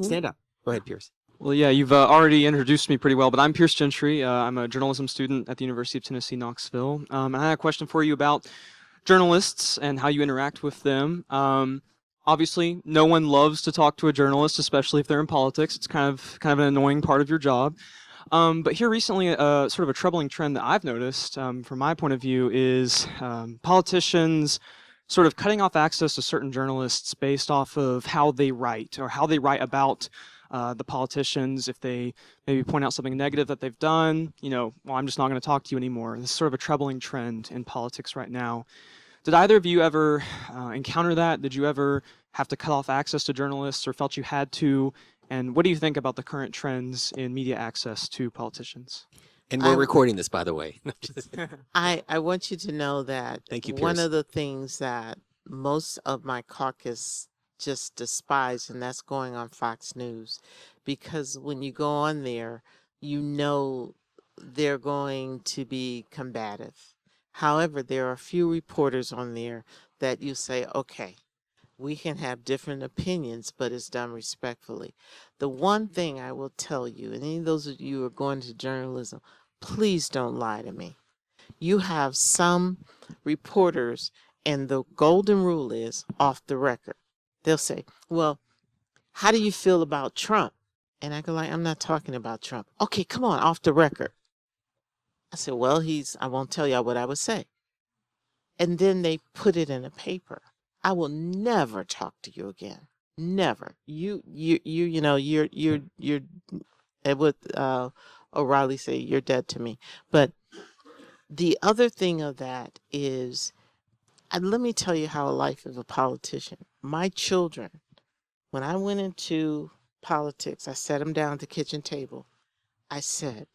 [SPEAKER 2] Stand up. Go ahead, Pierce.
[SPEAKER 9] Well, yeah, you've already introduced me pretty well, but I'm Pierce Gentry. I'm a journalism student at the University of Tennessee, Knoxville. I had a question for you about journalists and how you interact with them. Obviously, no one loves to talk to a journalist, especially if they're in politics. It's kind of an annoying part of your job. But here recently, sort of a troubling trend that I've noticed, from my point of view, is politicians sort of cutting off access to certain journalists based off of how they write or how they write about the politicians. If they maybe point out something negative that they've done, well, I'm just not going to talk to you anymore. This is sort of a troubling trend in politics right now. Did either of you ever encounter that? Did you ever have to cut off access to journalists or felt you had to? And what do you think about the current trends in media access to politicians?
[SPEAKER 2] And we're recording this, by the way.
[SPEAKER 4] I want you to know that
[SPEAKER 2] Thank you,
[SPEAKER 4] one
[SPEAKER 2] Pierce.
[SPEAKER 4] of the things that most of my caucus just despise, and that's going on Fox News, because when you go on there, they're going to be combative. However, there are a few reporters on there that you say, okay, we can have different opinions, but it's done respectfully. The one thing I will tell you, and any of those of you who are going to journalism, please don't lie to me. You have some reporters, and the golden rule is off the record. They'll say, well, how do you feel about Trump? And I go like, I'm not talking about Trump. Okay, come on, off the record. I said, well, I won't tell y'all what I would say. And then they put it in a paper. I will never talk to you again. Never. You're what O'Reilly say, you're dead to me. But the other thing of that is, let me tell you how a life of a politician. My children, when I went into politics, I sat them down at the kitchen table. I said,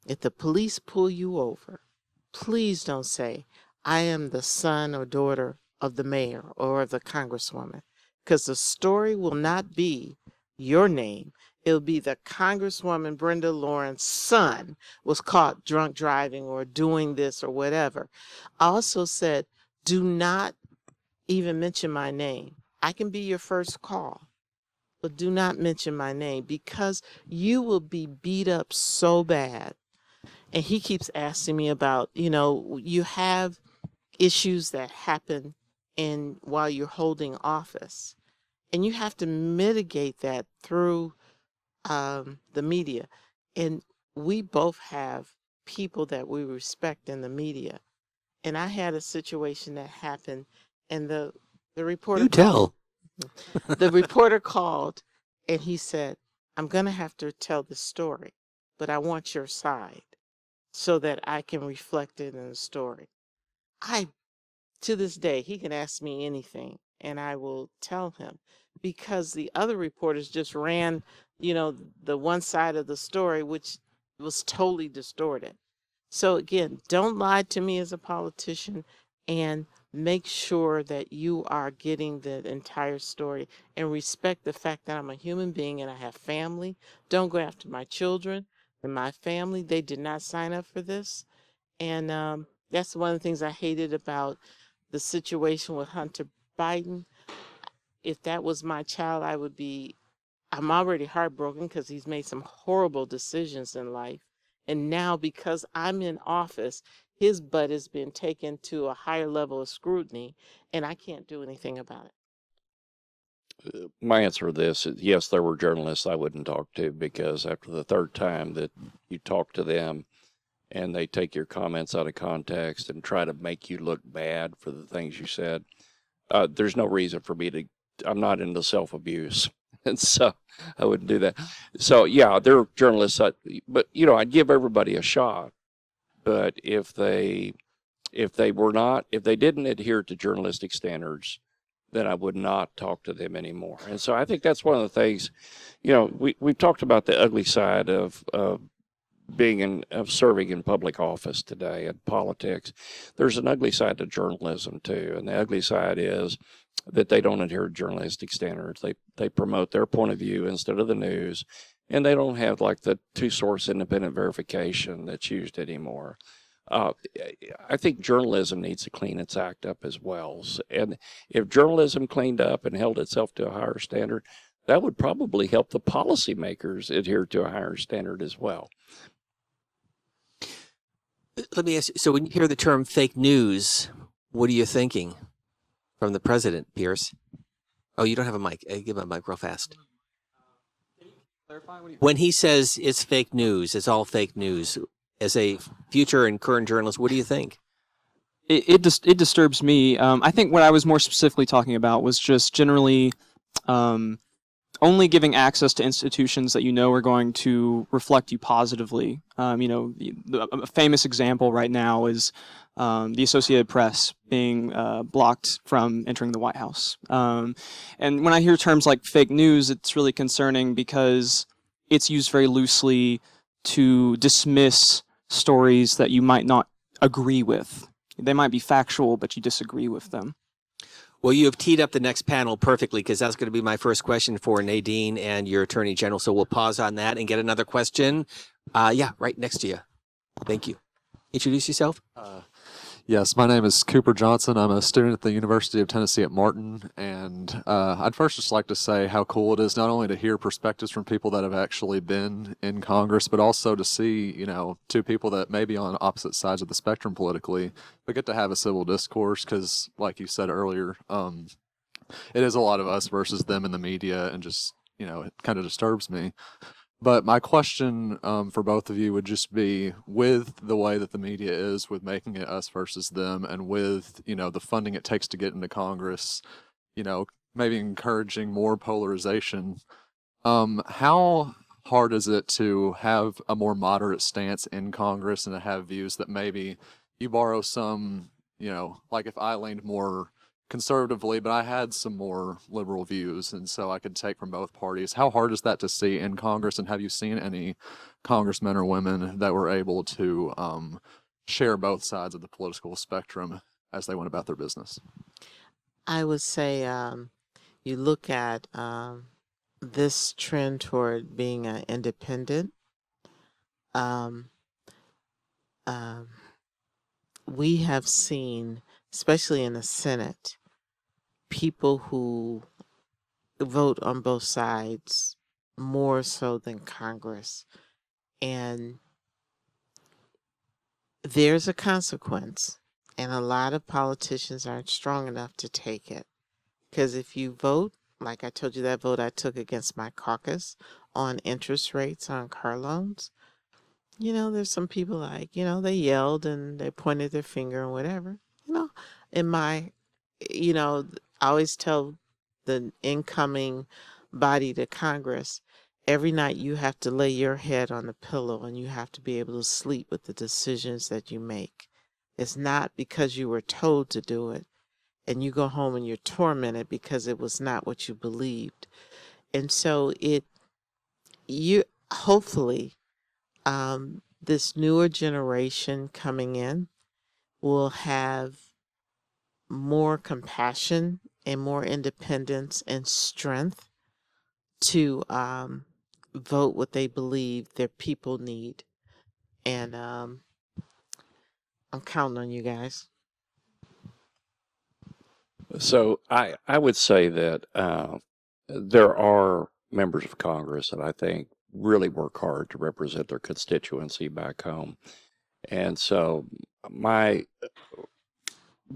[SPEAKER 4] if the police pull you over, please don't say, I am the son or daughter of the mayor or of the congresswoman, because the story will not be your name. It'll be the Congresswoman Brenda Lawrence's son was caught drunk driving or doing this or whatever. I also said, do not even mention my name. I can be your first call, but do not mention my name, because you will be beat up so bad. And he keeps asking me about, you have issues that happen while you're holding office. And you have to mitigate that through the media. And we both have people that we respect in the media. And I had a situation that happened, and the reporter
[SPEAKER 2] Do tell.
[SPEAKER 4] the reporter called, and he said, "I'm going to have to tell the story, but I want your side so that I can reflect it in the story." To this day, he can ask me anything, and I will tell him, because the other reporters just ran, the one side of the story, which was totally distorted. So again, don't lie to me as a politician, and make sure that you are getting the entire story, and respect the fact that I'm a human being and I have family. Don't go after my children and my family. They did not sign up for this. And that's one of the things I hated about the situation with Hunter Biden. If that was my child, I'm already heartbroken because he's made some horrible decisions in life. And now, because I'm in office, his butt has been taken to a higher level of scrutiny, and I can't do anything about it.
[SPEAKER 3] My answer to this is yes, there were journalists I wouldn't talk to, because after the third time that you talk to them and they take your comments out of context and try to make you look bad for the things you said, there's no reason for me to. I'm not into self-abuse, and so I wouldn't do that. So yeah, there are journalists but I'd give everybody a shot. But if they didn't adhere to journalistic standards, then I would not talk to them anymore. And so I think that's one of the things, we've talked about the ugly side of serving in public office today in politics. There's an ugly side to journalism too, and the ugly side is that they don't adhere to journalistic standards. They promote their point of view instead of the news, and they don't have like the two-source independent verification that's used anymore. I think journalism needs to clean its act up as well. And if journalism cleaned up and held itself to a higher standard, that would probably help the policymakers adhere to a higher standard as well.
[SPEAKER 2] Let me ask you, so when you hear the term fake news, what are you thinking from the president, Pierce? Oh, you don't have a mic. Give him a mic real fast. When he says it's fake news, it's all fake news, as a future and current journalist, what do you think?
[SPEAKER 9] It disturbs me. I think what I was more specifically talking about was just generally only giving access to institutions that are going to reflect you positively. A famous example right now is the Associated Press being blocked from entering the White House. And when I hear terms like fake news, it's really concerning because it's used very loosely to dismiss stories that you might not agree with. They might be factual, but you disagree with them.
[SPEAKER 2] Well, you have teed up the next panel perfectly, because that's going to be my first question for Nadine and your Attorney General. So we'll pause on that and get another question. Right next to you. Thank you. Introduce yourself.
[SPEAKER 10] Yes, my name is Cooper Johnson. I'm a student at the University of Tennessee at Martin, and I'd first just like to say how cool it is not only to hear perspectives from people that have actually been in Congress, but also to see, two people that may be on opposite sides of the spectrum politically, but get to have a civil discourse, because, like you said earlier, it is a lot of us versus them in the media, and just, it kind of disturbs me. But my question for both of you would just be, with the way that the media is, with making it us versus them, and with, the funding it takes to get into Congress, maybe encouraging more polarization, how hard is it to have a more moderate stance in Congress and to have views that maybe you borrow some, like if I leaned more conservatively, but I had some more liberal views, and so I could take from both parties. How hard is that to see in Congress, and have you seen any congressmen or women that were able to share both sides of the political spectrum as they went about their business?
[SPEAKER 4] I would say you look at this trend toward being an independent. We have seen, especially in the Senate, people who vote on both sides more so than Congress. And there's a consequence. And a lot of politicians aren't strong enough to take it. Because if you vote, like I told you, that vote I took against my caucus on interest rates on car loans, there's some people like, they yelled and they pointed their finger and whatever. In my, I always tell the incoming body to Congress, every night you have to lay your head on the pillow and you have to be able to sleep with the decisions that you make. It's not because you were told to do it and you go home and you're tormented because it was not what you believed. And so you hopefully, this newer generation coming in will have more compassion and more independence and strength to vote what they believe their people need. And I'm counting on you guys.
[SPEAKER 3] So I would say that there are members of Congress that I think really work hard to represent their constituency back home. And so my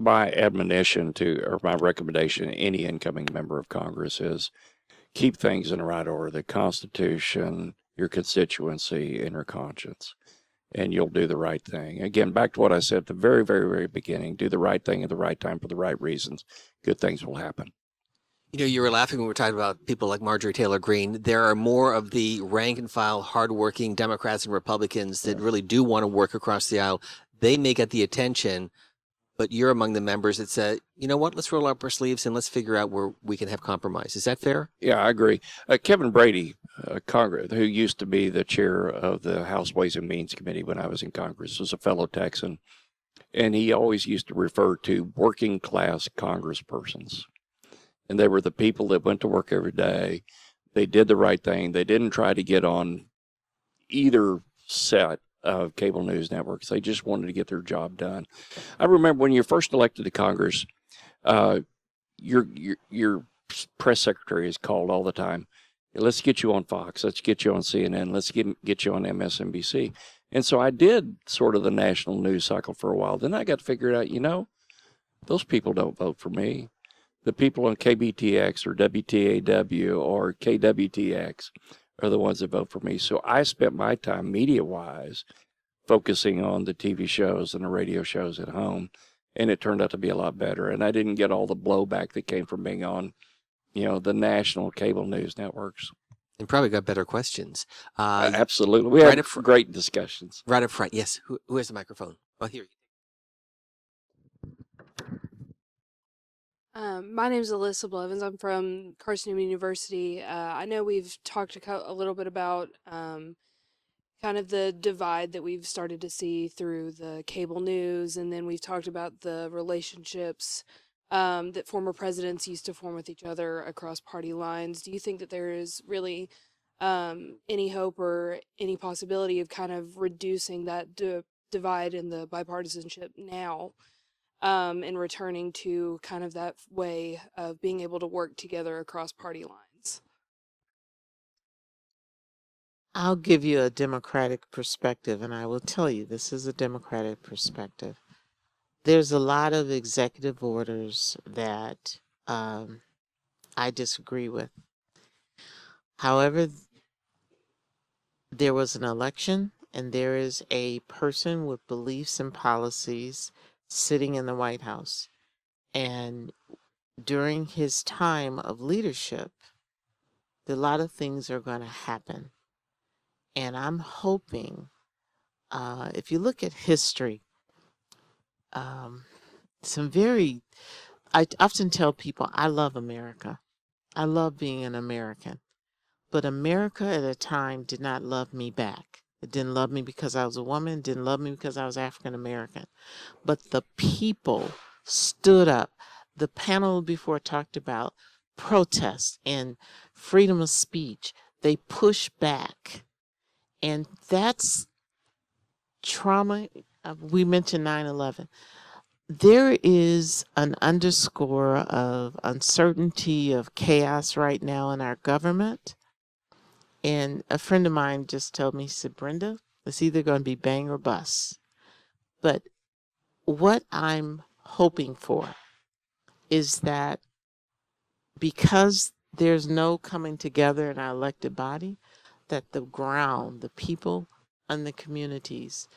[SPEAKER 3] admonition or my recommendation to any incoming member of Congress is keep things in the right order: the Constitution, your constituency, and your conscience, and you'll do the right thing. Again, back to what I said at the very, very, very beginning: do the right thing at the right time for the right reasons. Good things will happen.
[SPEAKER 2] You were laughing when we were talking about people like Marjorie Taylor Greene. There are more of the rank and file, hardworking Democrats and Republicans that really do want to work across the aisle. They may get the attention, but you're among the members that said, you know what, let's roll up our sleeves and let's figure out where we can have compromise. Is that fair?
[SPEAKER 3] Yeah, I agree. Kevin Brady, Congress, who used to be the chair of the House Ways and Means Committee when I was in Congress, was a fellow Texan, and he always used to refer to working class congresspersons. And they were the people that went to work every day. They did the right thing. They didn't try to get on either set of cable news networks. They just wanted to get their job done. I remember when you're first elected to Congress, your press secretary is called all the time. Let's get you on Fox. Let's get you on CNN. Let's get you on MSNBC. And so I did sort of the national news cycle for a while. Then I got to figure it out, those people don't vote for me. The people on KBTX or WTAW or KWTX are the ones that vote for me. So I spent my time media-wise focusing on the TV shows and the radio shows at home, and it turned out to be a lot better. And I didn't get all the blowback that came from being on, the national cable news networks.
[SPEAKER 2] And probably got better questions.
[SPEAKER 3] Absolutely. We
[SPEAKER 2] right
[SPEAKER 3] had great discussions.
[SPEAKER 2] Right up front. Yes. Who has the microphone? Oh, here.
[SPEAKER 11] My name is Alyssa Blevins. I'm from Carson University. I know we've talked a little bit about kind of the divide that we've started to see through the cable news, and then we've talked about the relationships that former presidents used to form with each other across party lines. Do you think that there is really any hope or any possibility of kind of reducing that divide in the bipartisanship now? And returning to kind of that way of being able to work together across party lines?
[SPEAKER 4] I'll give you a Democratic perspective, and I will tell you this is a Democratic perspective. There's a lot of executive orders that I disagree with. However, there was an election, and there is a person with beliefs and policies sitting in the White House. And during his time of leadership, a lot of things are going to happen. And I'm hoping, if you look at history, I often tell people, I love America. I love being an American. But America at a time did not love me back. It didn't love me because I was a woman, didn't love me because I was African American. But the people stood up. The panel before talked about protest and freedom of speech. They pushed back. And that's trauma. We mentioned 9/11. There is an underscore of uncertainty, of chaos right now in our government. And a friend of mine just told me, he said, Brenda, it's either going to be bang or bust. But what I'm hoping for is that because there's no coming together in our elected body, that the ground, the people and the communities,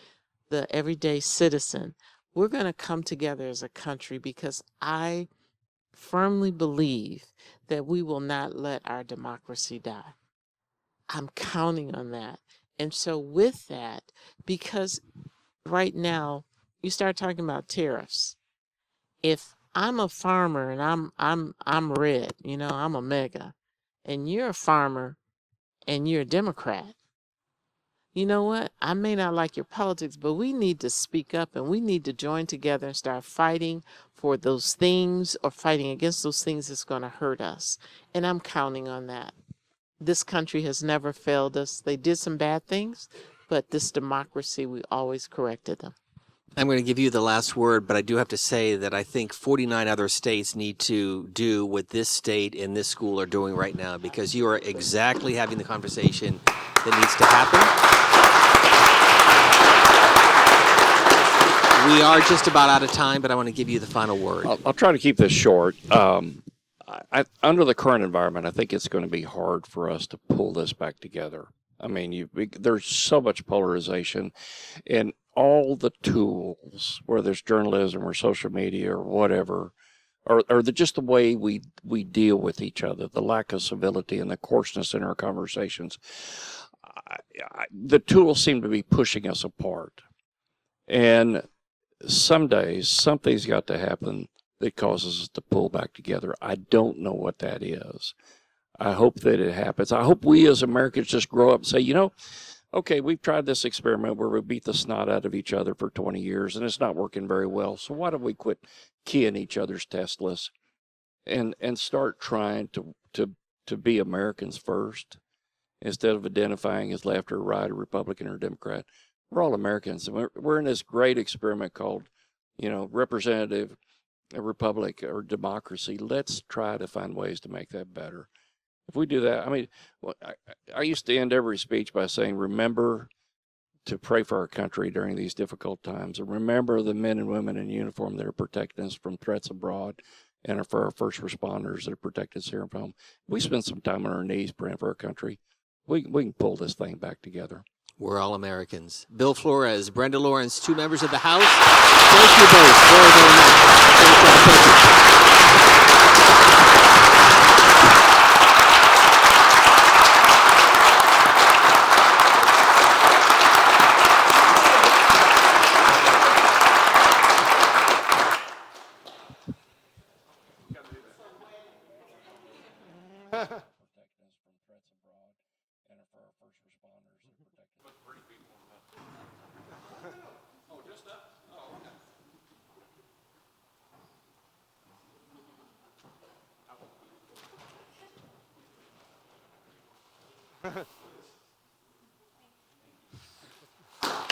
[SPEAKER 4] the everyday citizen, we're going to come together as a country, because I firmly believe that we will not let our democracy die. I'm counting on that. And so with that, because right now you start talking about tariffs. If I'm a farmer and I'm red, I'm a mega, and you're a farmer and you're a Democrat, you know what? I may not like your politics, but we need to speak up and we need to join together and start fighting for those things, or fighting against those things that's going to hurt us. And I'm counting on that. This country has never failed us. They did some bad things, but this democracy, we always corrected them.
[SPEAKER 2] I'm going to give you the last word, but I do have to say that I think 49 other states need to do what this state and this school are doing right now, because you are exactly having the conversation that needs to happen. We are just about out of time, but I want to give you the final word.
[SPEAKER 3] I'll try to keep this short. Under the current environment, I think it's going to be hard for us to pull this back together. I mean, there's so much polarization, and all the tools, whether it's journalism or social media or whatever, or just the way we deal with each other, the lack of civility and the coarseness in our conversations, the tools seem to be pushing us apart. And some days, something's got to happen that causes us to pull back together. I don't know what that is. I hope that it happens. I hope we as Americans just grow up and say, okay, we've tried this experiment where we beat the snot out of each other for 20 years and it's not working very well. So why don't we quit keying each other's test lists and start trying to be Americans first, instead of identifying as left or right or Republican or Democrat. We're all Americans. We're in this great experiment called, representative republic or democracy. Let's try to find ways to make that better. If we do that, I used to end every speech by saying, remember to pray for our country during these difficult times, and remember the men and women in uniform that are protecting us from threats abroad, and for our first responders that are protecting us here at home. We spend some time on our knees praying for our country. We can pull this thing back together.
[SPEAKER 2] We're all Americans. Bill Flores, Brenda Lawrence, 2 members of the House. Thank you both very, very much.
[SPEAKER 3] Protecting us from threats abroad, and for our first responders that protect us. Oh, just that? Oh, okay.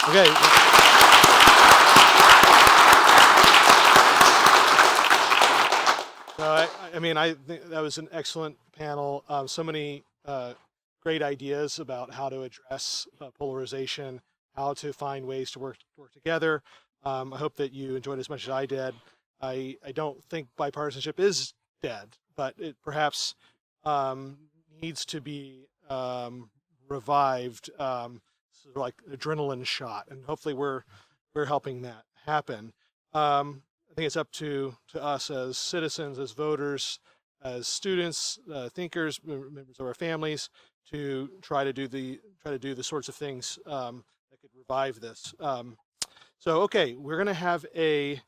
[SPEAKER 1] Okay. I think that was an excellent panel. So many great ideas about how to address polarization, how to find ways to work together. I hope that you enjoyed as much as I did. I don't think bipartisanship is dead, but it perhaps needs to be revived, sort of like adrenaline shot, and hopefully we're helping that happen. I think it's up to us as citizens, as voters, as students, thinkers, members of our families, to try to do the sorts of things that could revive this. So okay, we're going to have an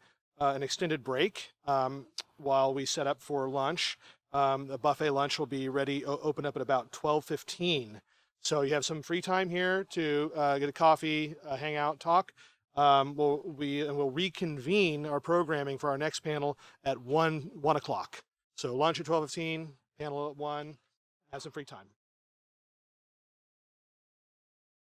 [SPEAKER 1] extended break while we set up for lunch. The buffet lunch will be ready, open up at about 12:15. So you have some free time here to get a coffee, hang out, talk. We'll reconvene our programming for our next panel at 1 o'clock. So lunch at 12:15, panel at 1. Have some free time.